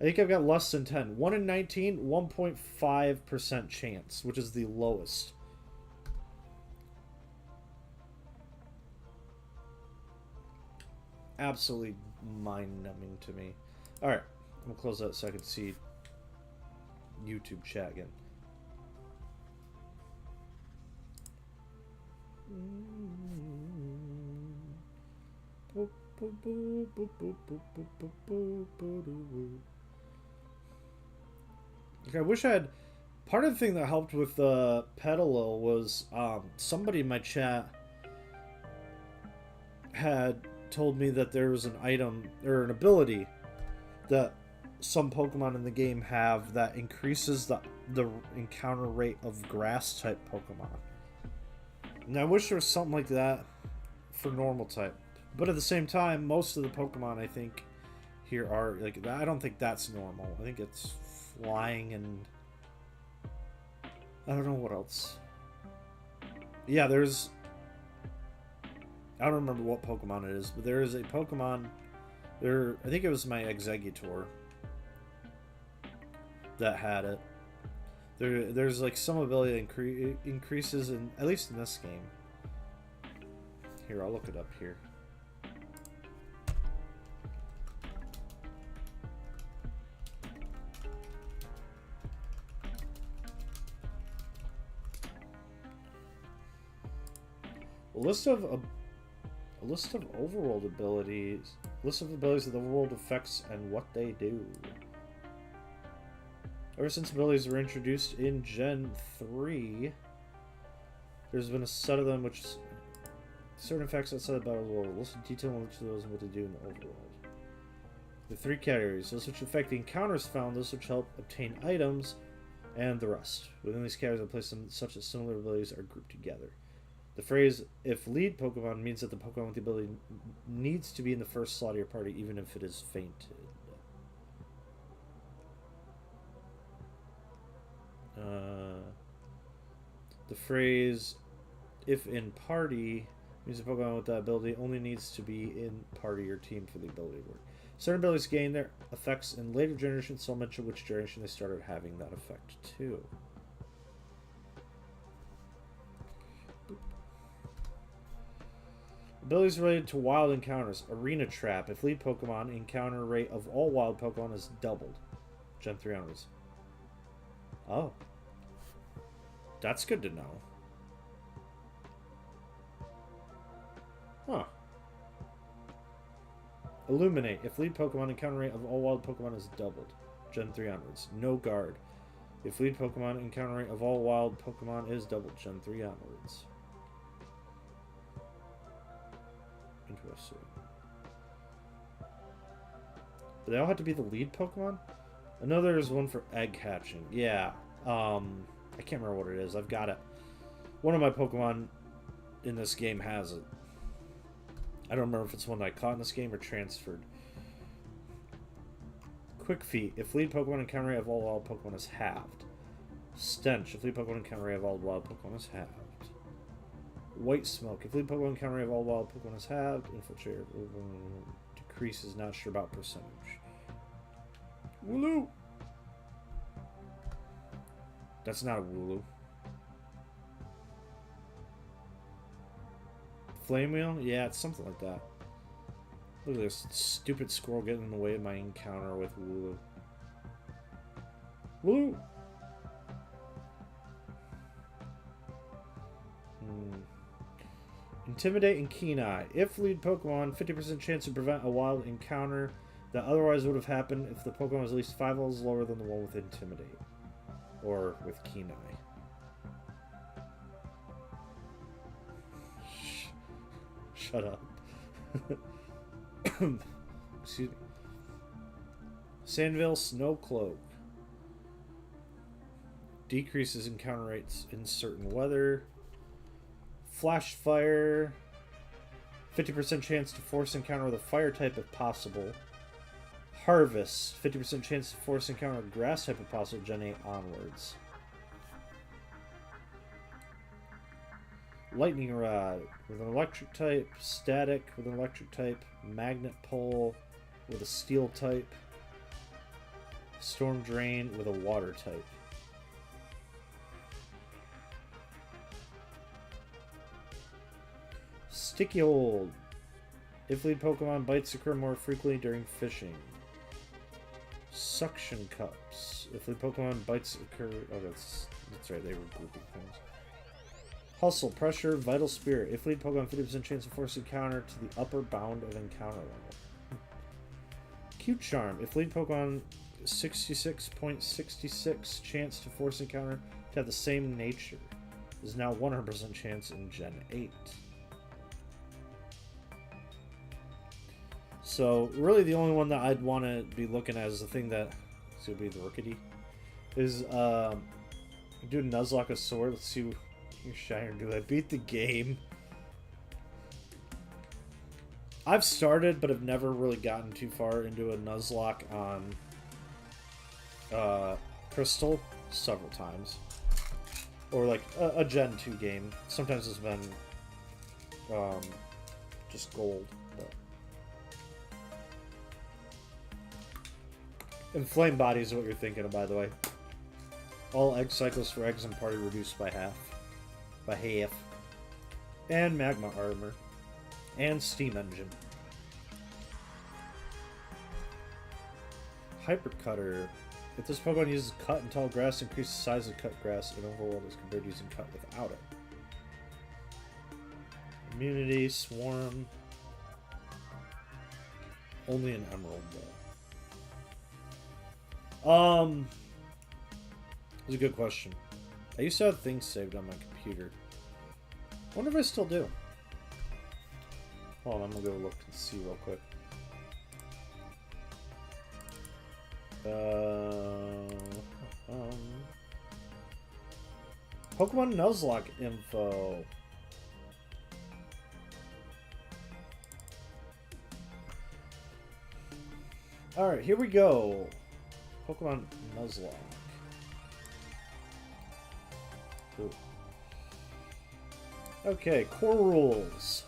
I think I've got less than 10. 1 in 19, 1.5% chance, which is the lowest. Absolutely mind-numbing to me. Alright, I'm going to close that so I can see YouTube chat again. I wish I had... Part of the thing that helped with Petalil was somebody in my chat had told me that there was an item or an ability that some Pokemon in the game have that increases the encounter rate of grass type Pokemon. And I wish there was something like that for normal type. But at the same time, most of the Pokemon I think here are I don't think that's normal. I think it's flying and I don't know what else. Yeah, there's, I don't remember what Pokemon it is, but there is a Pokemon there, I think it was my Exeggutor that had it. There's some ability that increases in, at least in this game. Here, I'll look it up here. A list of overworld abilities. List of abilities of the overworld effects and what they do. Ever since abilities were introduced in Gen 3, there's been a set of them which certain effects outside the battle world. List of detail on each of those and what they do in the overworld. The 3 categories: those which affect the encounters found, those which help obtain items, and the rest. Within these categories, I place them such that similar abilities are grouped together. The phrase, if lead Pokemon, means that the Pokemon with the ability needs to be in the first slot of your party, even if it is fainted. The phrase, if in party, means the Pokemon with that ability only needs to be in party or team for the ability to work. Certain abilities gain their effects in later generations, so I'll mention which generation they started having that effect too. Abilities related to wild encounters. Arena Trap. If lead Pokemon, encounter rate of all wild Pokemon is doubled. Gen 3 onwards. Oh. That's good to know. Huh. Illuminate. If lead Pokemon, encounter rate of all wild Pokemon is doubled. Gen 3 onwards. No Guard. If lead Pokemon, encounter rate of all wild Pokemon is doubled. Gen 3 onwards. Interesting. But they all have to be the lead Pokemon? I know there's one for egg hatching. Yeah. I can't remember what it is. I've got it. One of my Pokemon in this game has it. I don't remember if it's one that I caught in this game or transferred. Quick Feet. If lead Pokemon encounter rate of all wild Pokemon is halved. Stench. If lead Pokemon encounter rate of all wild Pokemon is halved. White Smoke. If lead Pokemon encounter rate of all wild Pokemon is halved. Infiltrator decreases, not sure about percentage. Wooloo! That's not a Wooloo. Flame Wheel? Yeah, it's something like that. Look at this stupid squirrel getting in the way of my encounter with Wooloo. Wooloo! Intimidate and Keen Eye. If lead Pokemon, 50% chance to prevent a wild encounter that otherwise would have happened if the Pokemon was at least 5 levels lower than the one with Intimidate. Or with Keen Eye. Shut up. Excuse me. Sandville Snow Cloak. Decreases encounter rates in certain weather. Flash Fire. 50% chance to force encounter with a fire type if possible. Harvest. 50% chance to force encounter with grass type if possible. Gen 8 onwards. Lightning Rod with an electric type. Static with an electric type. Magnet Pole with a steel type. Storm Drain with a water type. Sticky Hold. If lead Pokemon, bites occur more frequently during fishing. Suction Cups. If lead Pokemon, bites occur... Oh, that's right, they were grouping things. Hustle, Pressure, Vital Spirit. If lead Pokemon, 50% chance of force encounter to the upper bound of encounter level. Cute Charm. If lead Pokemon, 66.66 chance to force encounter to have the same nature. Is now 100% chance in Gen 8. So, really the only one that I'd want to be looking at is the thing that... This would be the Rookity. Is, do a Nuzlocke a sword. Let's see... Shiner, do I beat the game? I've started, but have never really gotten too far into a Nuzlocke on Crystal several times. Or like a Gen 2 game. Sometimes it's been just gold. But. And Flame Body is what you're thinking of, by the way. All egg cycles for eggs and party reduced by half. And Magma Armor. And Steam Engine. Hyper Cutter. If this Pokemon uses Cut and Tall Grass, increase the size of cut grass in overworld as compared to using Cut without it. Immunity, Swarm. Only an Emerald, though. That's a good question. I used to have things saved on my computer. Wonder if I still do. Hold on, I'm gonna go look and see real quick. Pokemon Nuzlocke info. Alright, here we go. Pokemon Nuzlocke. Ooh. Okay, core rules.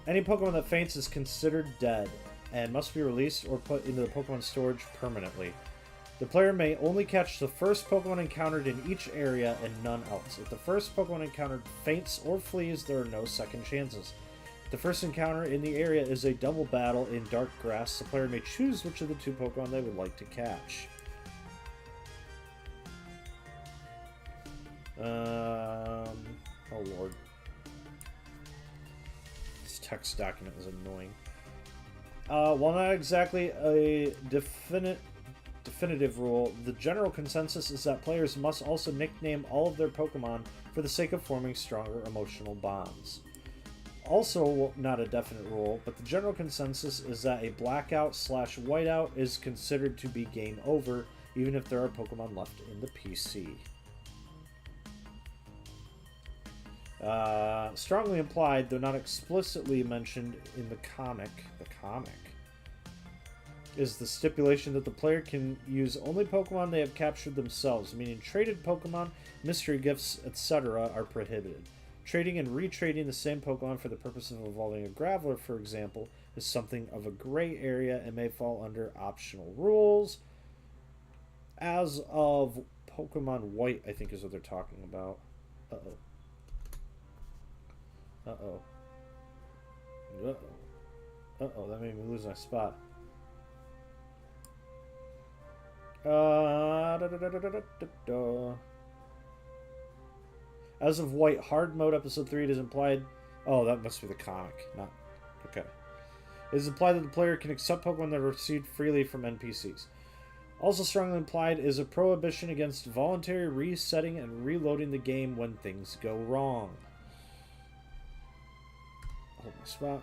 Any Pokemon that faints is considered dead and must be released or put into the Pokemon storage permanently. The player may only catch the first Pokemon encountered in each area and none else. If the first Pokemon encountered faints or flees, there are no second chances. If the first encounter in the area is a double battle in dark grass, the player may choose which of the two Pokemon they would like to catch. Oh lord. This text document is annoying. While not exactly a definitive rule, the general consensus is that players must also nickname all of their Pokemon for the sake of forming stronger emotional bonds. Also not a definite rule, but the general consensus is that a blackout/whiteout is considered to be game over, even if there are Pokemon left in the PC. Strongly implied, though not explicitly mentioned in the comic, is the stipulation that the player can use only Pokemon they have captured themselves, meaning traded Pokemon, mystery gifts, etc. are prohibited. Trading and retrading the same Pokemon for the purpose of evolving a Graveler, for example, is something of a gray area and may fall under optional rules. As of Pokemon White, I think is what they're talking about. Uh-oh. Uh-oh. Uh-oh. Uh-oh, that made me lose my spot. Da. As of White Hard Mode Episode 3, it is implied... Oh, that must be the comic. Not... Okay. It is implied that the player can accept Pokemon that are received freely from NPCs. Also strongly implied is a prohibition against voluntary resetting and reloading the game when things go wrong. Hold my spot.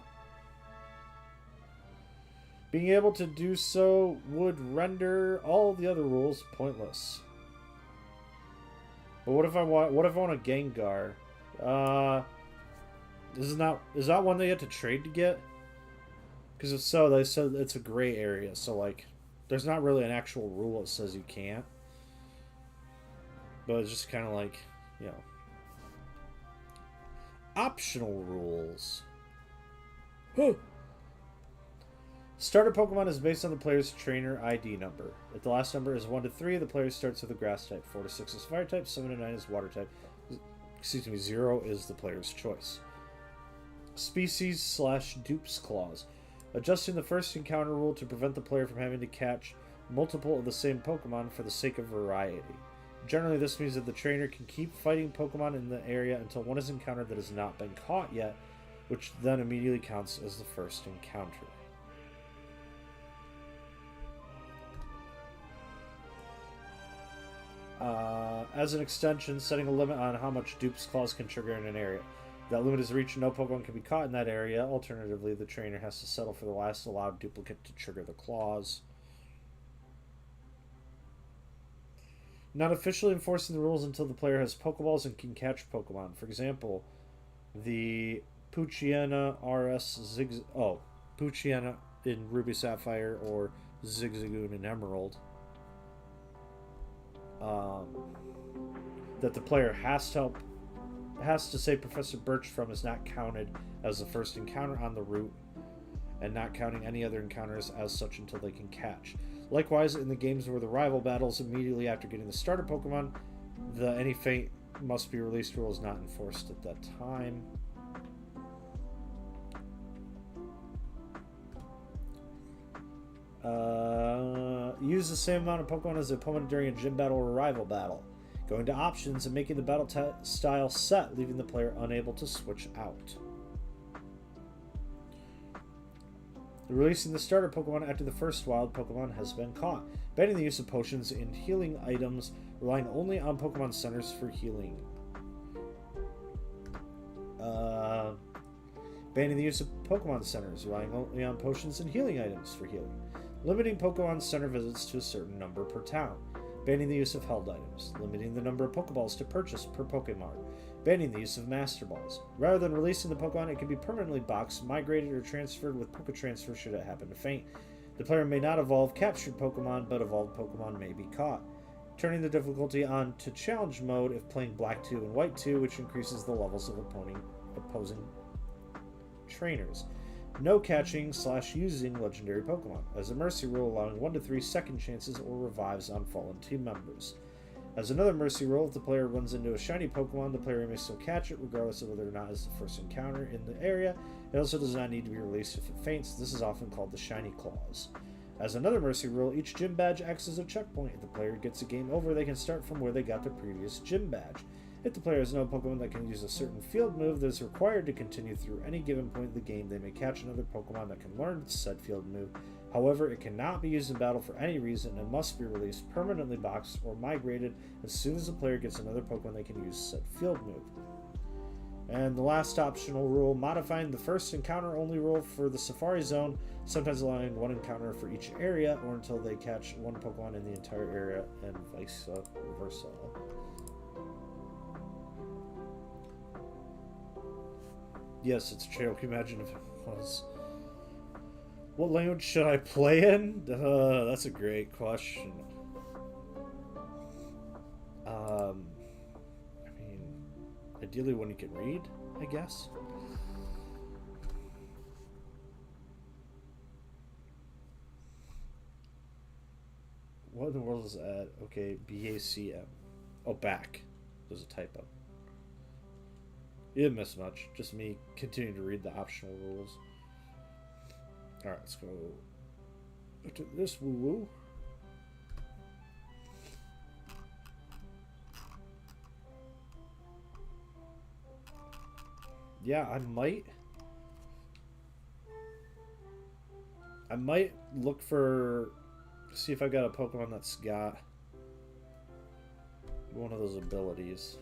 Being able to do so would render all the other rules pointless. But what if I want a Gengar? Is that one they have to trade to get? Because if so, they said it's a gray area. So like, there's not really an actual rule that says you can't. But it's just kind of like, you know, optional rules. Starter Pokemon is based on the player's trainer ID number. If the last number is 1 to 3, the player starts with a grass type. 4 to 6 is fire type. 7 to 9 is water type. 0 is the player's choice. Species / dupes clause. Adjusting the first encounter rule to prevent the player from having to catch multiple of the same Pokemon for the sake of variety. Generally, this means that the trainer can keep fighting Pokemon in the area until one is encountered that has not been caught yet, which then immediately counts as the first encounter. As an extension, setting a limit on how much dupes clause can trigger in an area. If that limit is reached, no Pokemon can be caught in that area. Alternatively, the trainer has to settle for the last allowed duplicate to trigger the clause. Not officially enforcing the rules until the player has Pokeballs and can catch Pokemon. For example, the Poochyena RS Poochyena in Ruby Sapphire or Zigzagoon in Emerald. That the player has to say Professor Birch from is not counted as the first encounter on the route, and not counting any other encounters as such until they can catch. Likewise, in the games where the rival battles immediately after getting the starter Pokemon, the any fate must be released rule is not enforced at that time. Use the same amount of Pokemon as the opponent during a gym battle or rival battle. Going to options and making the battle style set, leaving the player unable to switch out. Releasing the starter Pokemon after the first wild Pokemon has been caught. Banning the use of potions and healing items, relying only on Pokemon centers for healing. Banning the use of Pokemon centers, relying only on potions and healing items for healing. Limiting Pokemon center visits to a certain number per town. Banning the use of held items. Limiting the number of Pokeballs to purchase per Pokemon. Banning the use of Master Balls. Rather than releasing the Pokemon, it can be permanently boxed, migrated, or transferred with Poketransfer should it happen to faint. The player may not evolve captured Pokemon, but evolved Pokemon may be caught. Turning the difficulty on to Challenge Mode if playing Black 2 and White 2, which increases the levels of opposing trainers. No catching / using legendary Pokemon. As a mercy rule, allowing 1 to 3 second chances or revives on fallen team members. As another mercy rule, if the player runs into a shiny Pokemon, the player may still catch it, regardless of whether or not it's the first encounter in the area. It also does not need to be released if it faints. This is often called the Shiny Clause. As another mercy rule, each gym badge acts as a checkpoint. If the player gets a game over, they can start from where they got their previous gym badge. If the player has no Pokemon that can use a certain field move that is required to continue through any given point in the game, they may catch another Pokemon that can learn said field move. However, it cannot be used in battle for any reason and must be released, permanently boxed, or migrated as soon as the player gets another Pokemon they can use said field move. And the last optional rule, modifying the first encounter only rule for the Safari Zone, sometimes allowing one encounter for each area or until they catch one Pokemon in the entire area and vice versa. Yes, it's true. Can you imagine if it was? What language should I play in? That's a great question. I mean, ideally one you can read, I guess. What in the world is that? Okay, BACM. Oh, back. There's a typo. You didn't miss much. Just me continuing to read the optional rules. Alright, let's go to this Wooloo. Yeah, I might look for, see if I got a Pokemon that's got one of those abilities.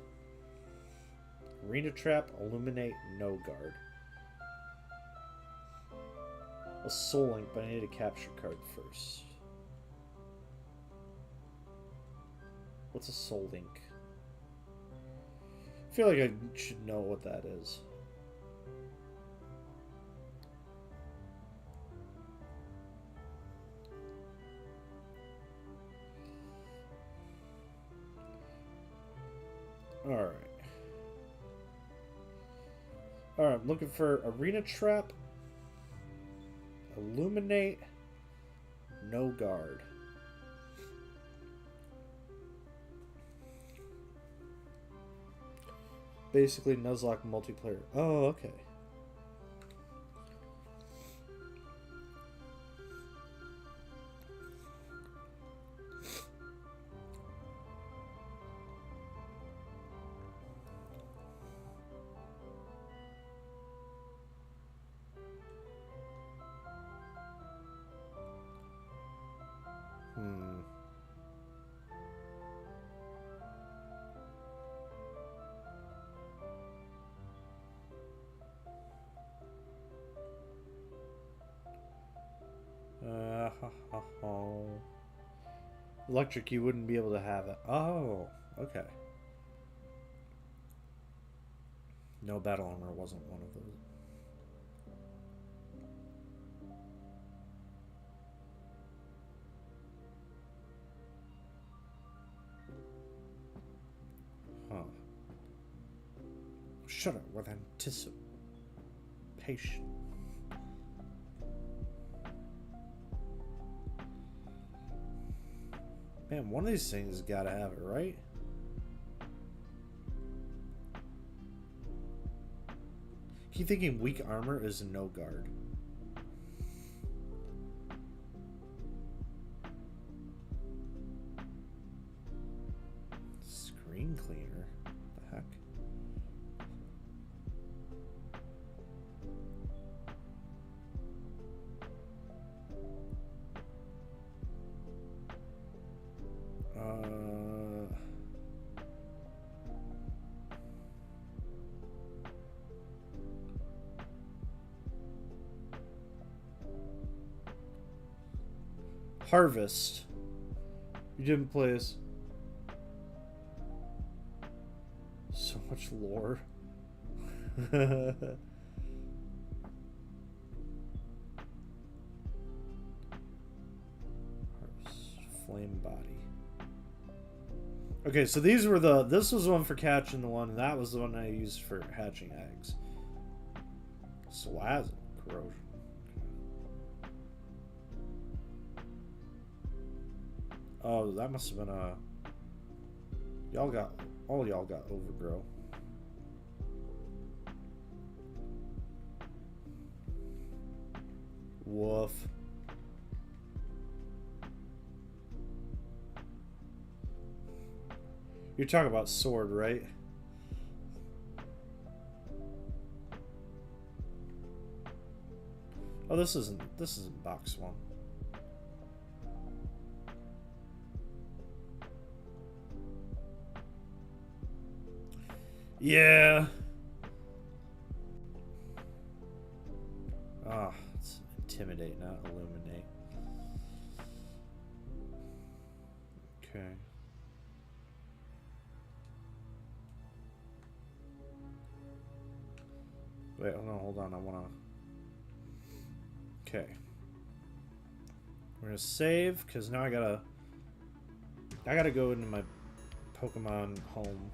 Arena Trap, Illuminate, No Guard. A Soul Link, but I need a capture card first. What's a Soul Link? I feel like I should know what that is. Alright. Alright, I'm looking for Arena Trap, Illuminate, No Guard. Basically Nuzlocke multiplayer. Oh, okay. Electric, you wouldn't be able to have it. Oh, okay. No, Battle Armor wasn't one of those. Huh. Shudder with anticipation. Man, one of these things has got to have it, right? Keep thinking weak armor is no guard. Screen cleaner? What the heck? Harvest. You didn't play this. So much lore. Flame body. Okay, so these were this was the one for catching the one, and that was the one I used for hatching eggs. Swazz, corrosion. Oh, that must have been a... all y'all got overgrow. Woof. You're talking about sword, right? Oh, this isn't box one. Yeah. Ah, it's intimidate, not illuminate. Okay. Wait, hold on, I wanna... Okay. We're gonna save, because now I gotta go into my Pokemon home.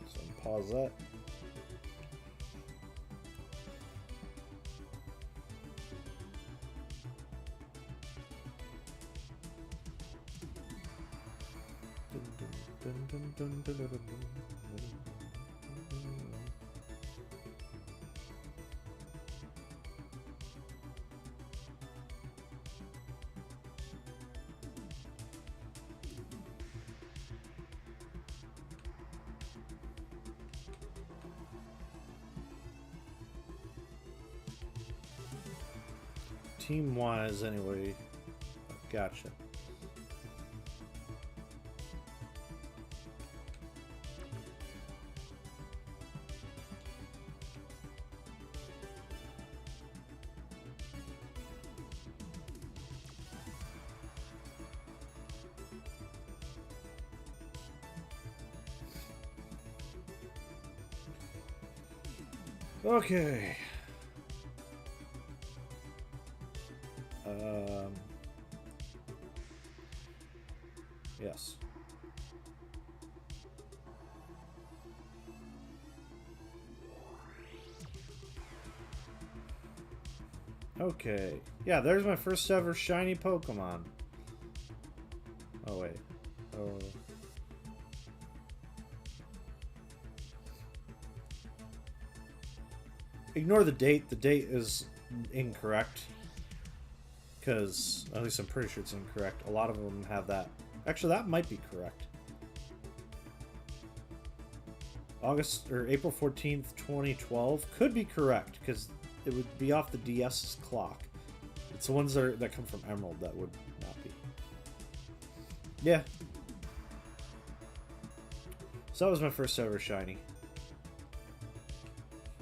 So pause that. team-wise, anyway. Gotcha. Okay. Yes. Okay. Yeah, there's my first ever shiny Pokemon. Oh, wait. Oh. Ignore the date. The date is incorrect. Because, at least I'm pretty sure it's incorrect. A lot of them have that. Actually, that might be correct. August or April 14th, 2012 could be correct because it would be off the DS's clock. It's the ones that come from Emerald that would not be. Yeah. So that was my first ever shiny.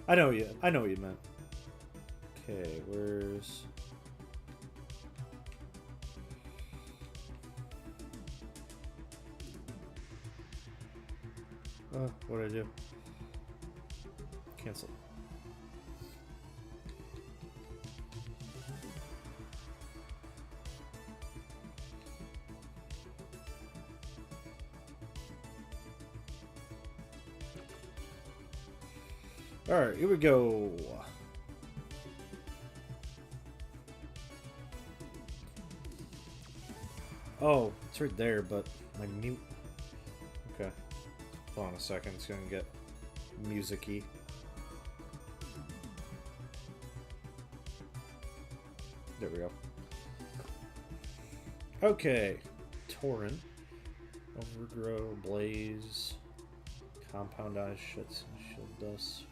I know what you meant. Okay, where's... what did I do? Cancel. Alright, here we go. Oh, it's right there, but my mute. Okay. Hold on a second, it's gonna get music-y. There we go. Okay. Torrent. Overgrow, Blaze. Compound Eyes, Shits, Shield Dust.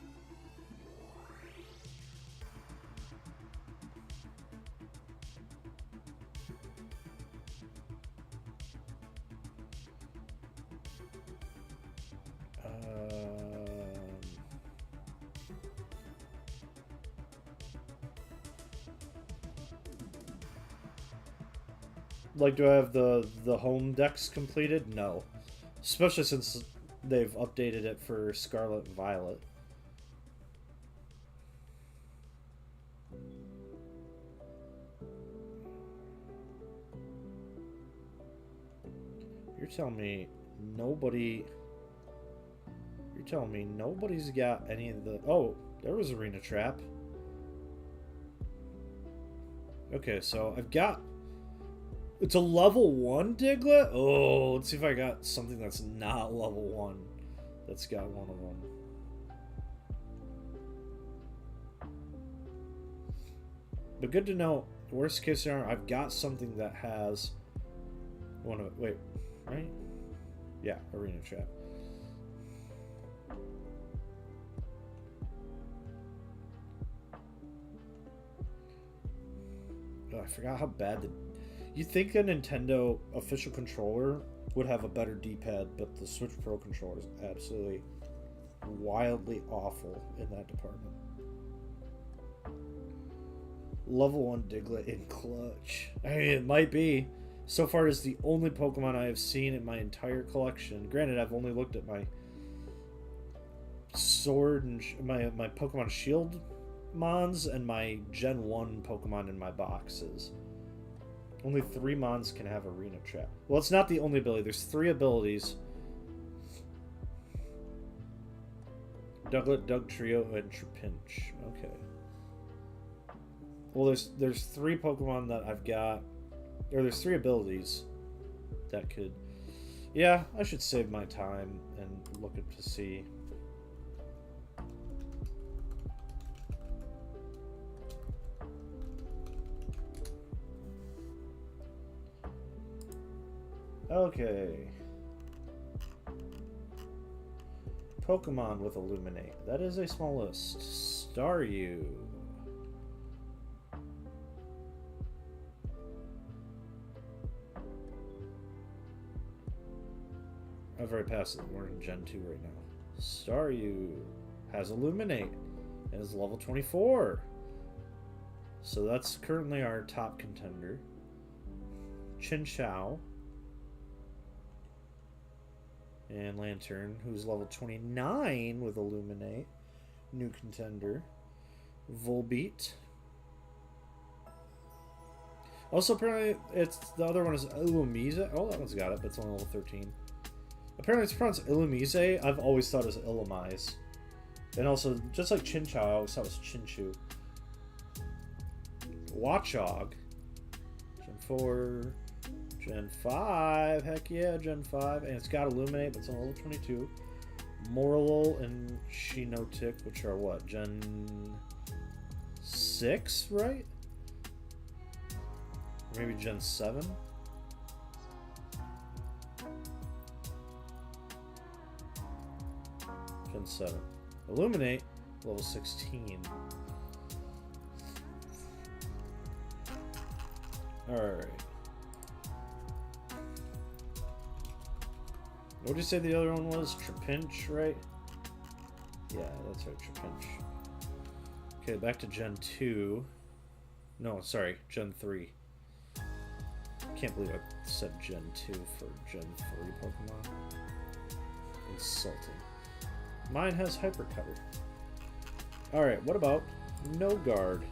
Like, do I have the home decks completed? No. Especially since they've updated it for Scarlet and Violet. You're telling me nobody... You're telling me nobody's got any of the... Oh, there was Arena Trap. Okay, so I've got... It's a level 1 Diglett? Oh, let's see if I got something that's not level 1 that's got one of them. But good to know. Worst case scenario, I've got something that has one of it. Wait, right? Yeah, Arena Trap. Oh, I forgot how bad the... You'd think a Nintendo official controller would have a better D-pad, but the Switch Pro controller is absolutely wildly awful in that department. Level 1 Diglett in clutch. I mean, it might be. So far, it's the only Pokemon I have seen in my entire collection. Granted, I've only looked at my Sword and my Pokemon Shield Mons and my Gen 1 Pokemon in my boxes. Only 3 Mons can have Arena Trap. Well, it's not the only ability. There's 3 abilities. Douglet, Dugtrio, and Trapinch. Okay. Well, there's 3 Pokemon that I've got, or there's 3 abilities that could... Yeah, I should save my time and look up to see. Okay. Pokemon with Illuminate. That is a small list. Staryu. I've already passed it. We're in Gen 2 right now. Staryu has Illuminate and is level 24. So that's currently our top contender. Chinchou and Lantern, who's level 29 with Illuminate. New contender. Volbeat. Also, apparently, it's the other one is Illumise. Oh, that one's got it, but it's only level 13. Apparently, it's pronounced Illumise. I've always thought it was Illumise. And also, just like Chinchou, I always thought it was Chinchu. Watchog. Gen 4. Gen 5. Heck yeah, Gen 5. And it's got Illuminate, but it's on level 22. Morlul and Shinotic, which are what? Gen 6, right? Maybe Gen 7? Gen 7. Illuminate, level 16. Alright. What did you say the other one was? Trapinch, right? Yeah, that's right, Trapinch. Okay, back to Gen 2. No, sorry, Gen 3. Can't believe I said Gen 2 for Gen 3 Pokemon. Insulting. Mine has Hyper Cutter. Alright, what about No Guard?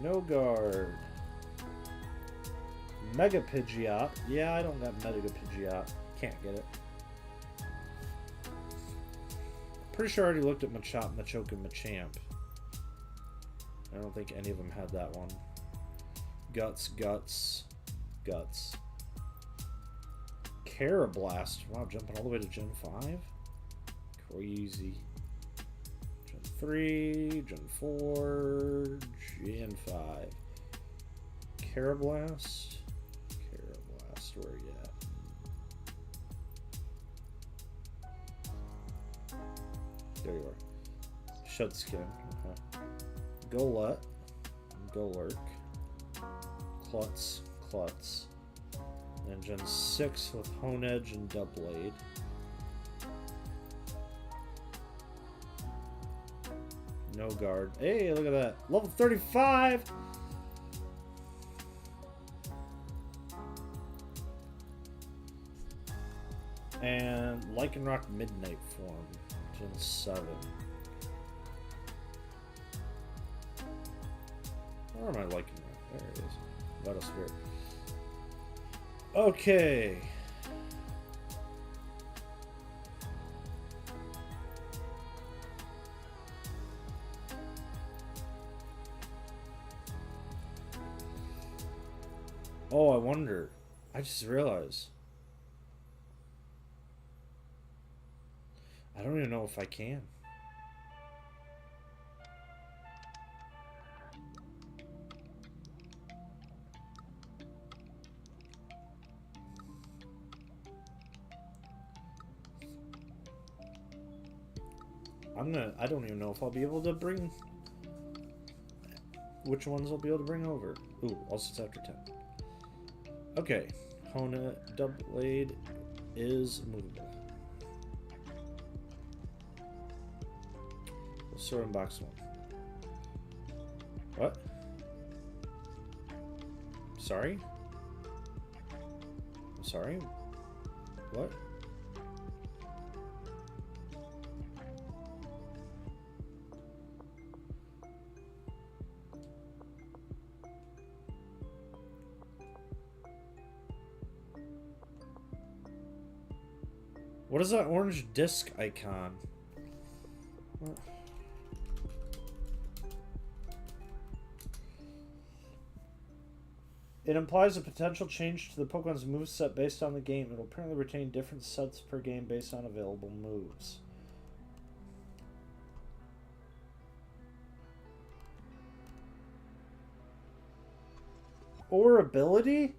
No Guard. Mega Pidgeot. Yeah, I don't got Mega Pidgeot. Can't get it. Pretty sure I already looked at Machop, Machoke, and Machamp. I don't think any of them had that one. Guts. Carablast. Wow, jumping all the way to Gen 5? Crazy. Gen 3, Gen 4, Gen 5. Carablast. Where are you at? There you are. Shudskin. Okay. Golett. Golurk. Klutz. And Gen 6 with Honedge and Doublade. No Guard. Hey, look at that. Level 35! And Lycanroc Midnight form. Gen 7. Where am I Lycanroc? There it is. Vetosphere. Okay. Oh, I wonder. I just realized. I don't even know if I can. I don't even know if I'll be able to bring... Which ones I'll be able to bring over. Ooh, also it's after 10. Okay. Hona Doublade is movable. Sword in box 1. What? Sorry? I'm sorry? What? What is that orange disc icon? What? It implies a potential change to the Pokemon's moveset based on the game. It will apparently retain different sets per game based on available moves. Or ability?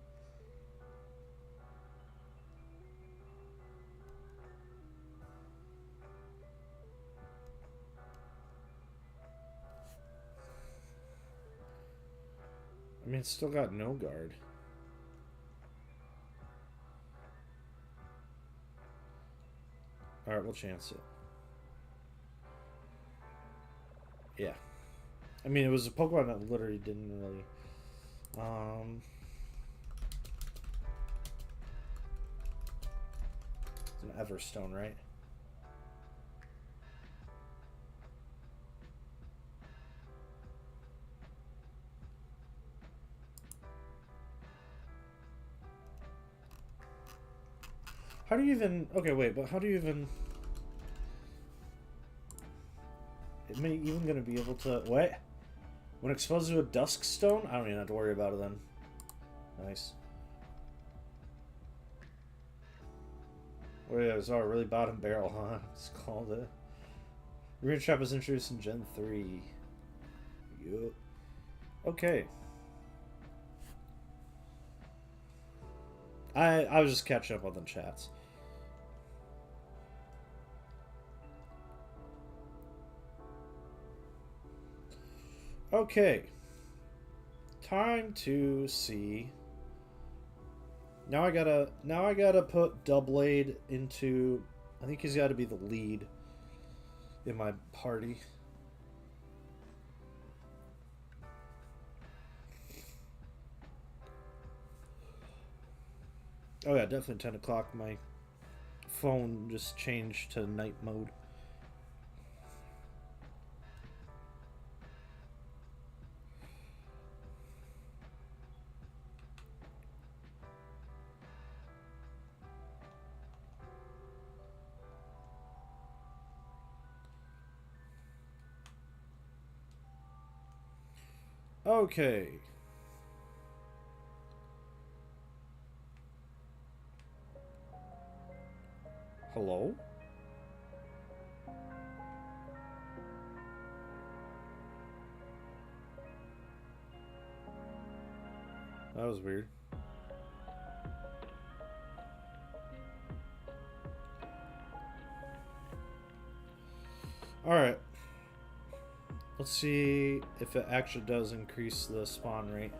I mean, it's still got no guard. Alright, we'll chance it. Yeah. I mean, it was a Pokemon that literally didn't really... It's an Everstone, right? How do you even... Okay, wait, but how do you even... Am I even going to be able to... What? When exposed to a Dusk Stone? I don't even have to worry about it then. Nice. Oh yeah, it was our really bottom barrel, huh? It's called it. Arena Trap was introduced in Gen 3. Yup. Okay. I was just catching up on the chats. Okay. Time to see. Now I gotta put Doublade into... I think he's gotta be the lead in my party. Oh yeah, definitely 10 o'clock. My phone just changed to night mode. Okay. Hello? That was weird. Alright. Let's see if it actually does increase the spawn rate.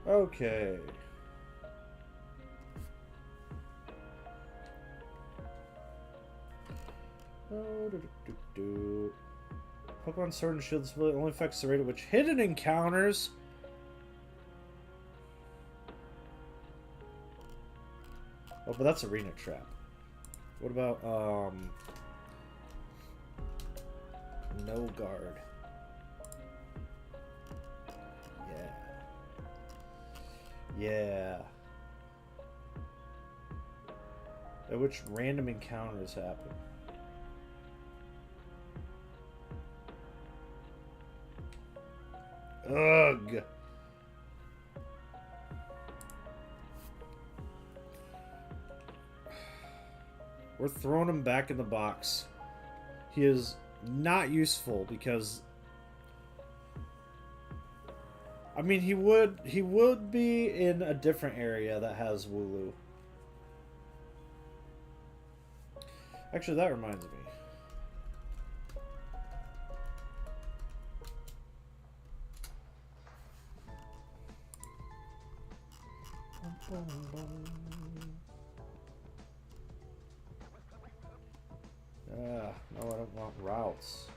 Okay. Pokemon Sword and Shield disability only affects the rate at which hidden encounters. Oh, but that's Arena Trap. What about, No Guard? Yeah. At which random encounters happen. Ugh. We're throwing him back in the box. He is not useful because... I mean, he would be in a different area that has Wooloo. Actually, that reminds me. No, I don't want routes.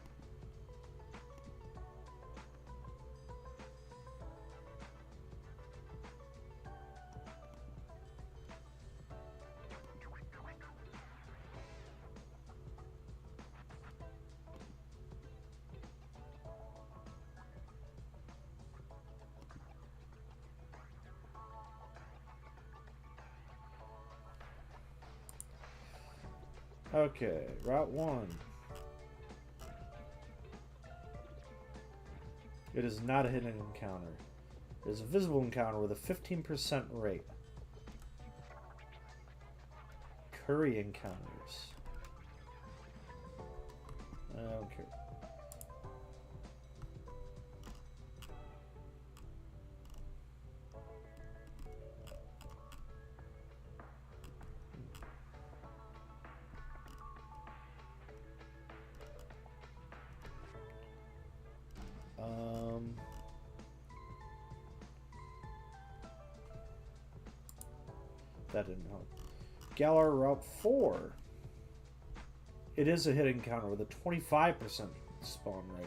Okay, Route 1. It is not a hidden encounter. It is a visible encounter with a 15% rate. Curry encounters. I don't care. That didn't help. Galar Route 4. It is a hit encounter with a 25% spawn rate.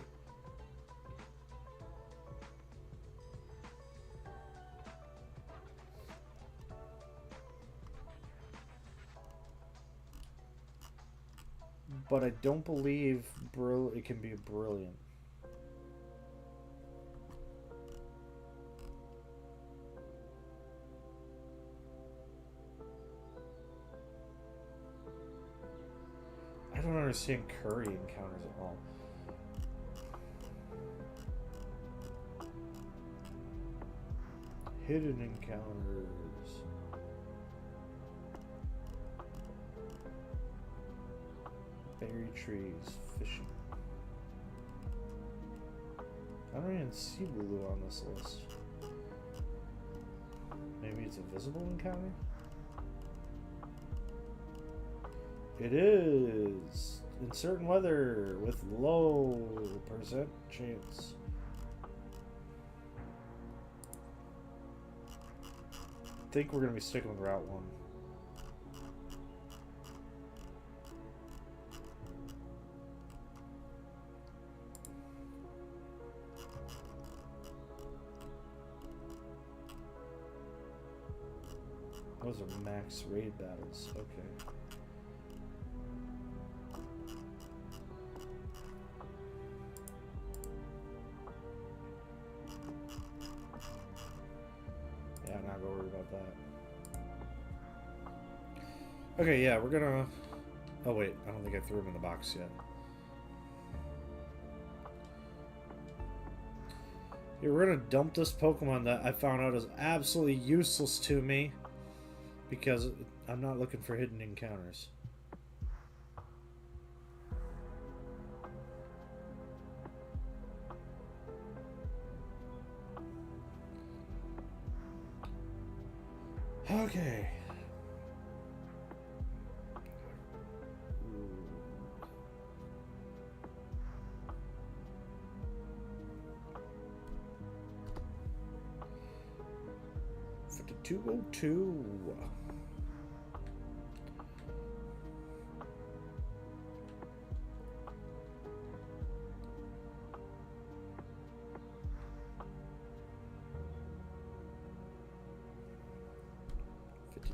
But I don't believe it can be brilliant. I don't understand curry encounters at all. Hidden encounters. Berry trees, fishing. I don't even see Wooloo on this list. Maybe it's a visible encounter? It is! In certain weather, with low percent chance. I think we're going to be sticking with Route 1. Those are max raid battles. Okay. Yeah, I'm not gonna worry about that. Okay, yeah, we're gonna... Oh wait, I don't think I threw him in the box yet. Yeah, we're gonna dump this Pokemon that I found out is absolutely useless to me because I'm not looking for hidden encounters. Okay. $52.02.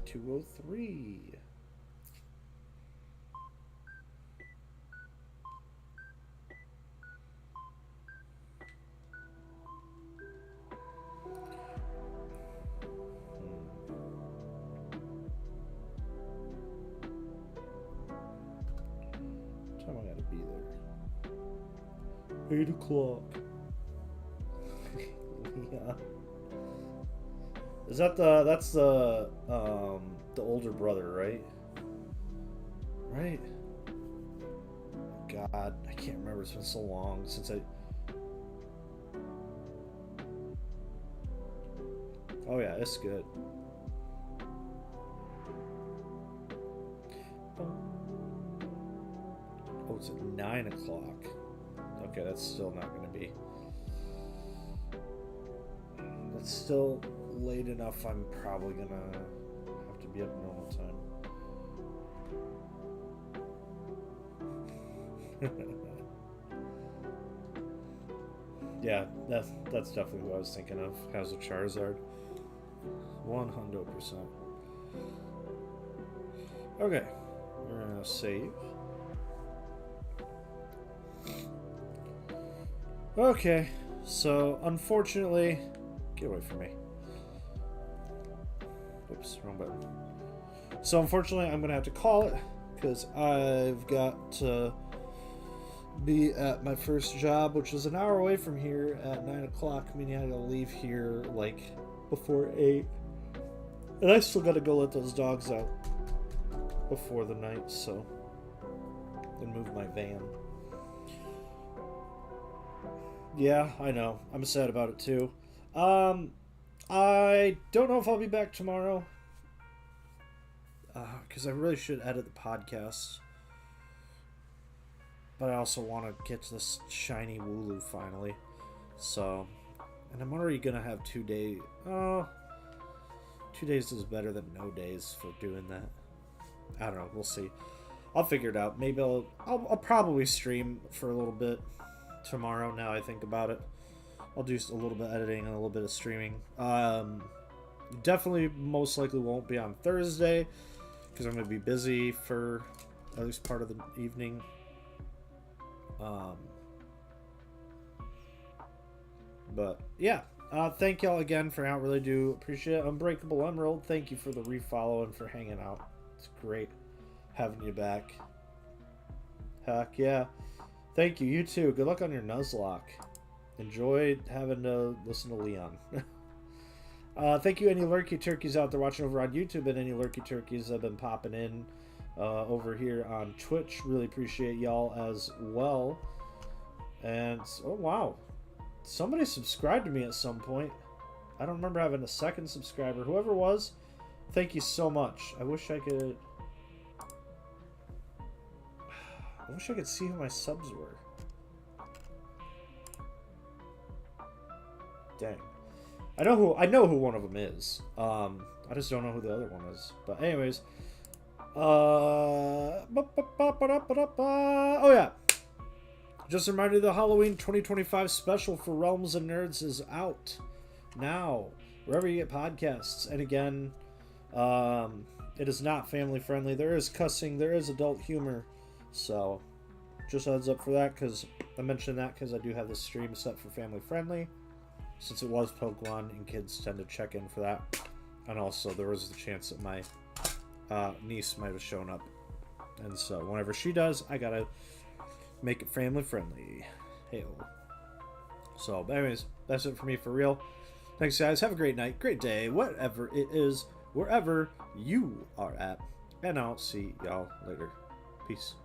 $52.03. Time I gotta be there. 8 o'clock. Yeah. Is that that's the older brother, right? Right? God, I can't remember. It's been so long since I... Oh yeah, it's good. Oh, it's at 9 o'clock. Okay, that's still not going to be... That's still late enough. I'm probably going to have to be up normal time. Yeah, that's definitely what I was thinking of. How's the Charizard? 100%. Okay, we're gonna save. Okay, so unfortunately, get away from me. Oops, wrong button. So unfortunately, I'm gonna have to call it. because I've got to be at my first job, which is an hour away from here, at 9 o'clock, meaning I gotta leave here like before 8. And I still gotta go let those dogs out before the night, so. And move my van. Yeah, I know. I'm sad about it too. I don't know if I'll be back tomorrow. Because I really should edit the podcast. But I also want to get to this shiny Wooloo finally. So, and I'm already going to have 2 days. 2 days is better than no days for doing that. I don't know. We'll see. I'll figure it out. Maybe I'll probably stream for a little bit tomorrow, now I think about it. I'll do a little bit of editing and a little bit of streaming. Definitely most likely won't be on Thursday, because I'm going to be busy for at least part of the evening. But yeah, thank y'all again for out. Really do appreciate it. Unbreakable Emerald, thank you for the refollow and for hanging out. It's great having you back. Heck yeah. Thank you. You too. Good luck on your Nuzlocke. Enjoy having to listen to Leon. Thank you, any lurky turkeys out there watching over on YouTube, and any lurky turkeys that have been popping in over here on Twitch. Really appreciate y'all as well. And oh wow, somebody subscribed to me at some point. I don't remember having a second subscriber. Whoever it was, thank you so much. I wish I could see who my subs were. Dang. I know who one of them is. I just don't know who the other one is. But anyways, oh yeah. Just a reminder, the Halloween 2025 special for Realms and Nerds is out now, wherever you get podcasts. And again, it is not family friendly. There is cussing, there is adult humor. So, just a heads up for that, because I mentioned that because I do have this stream set for family friendly, since it was Pokemon and kids tend to check in for that. And also, there was the chance that my niece might have shown up. And so, whenever she does, I gotta make it family friendly. Hey-o. So, but anyways, that's it for me for real. Thanks, guys. Have a great night, great day, whatever it is, wherever you are at. And I'll see y'all later. Peace.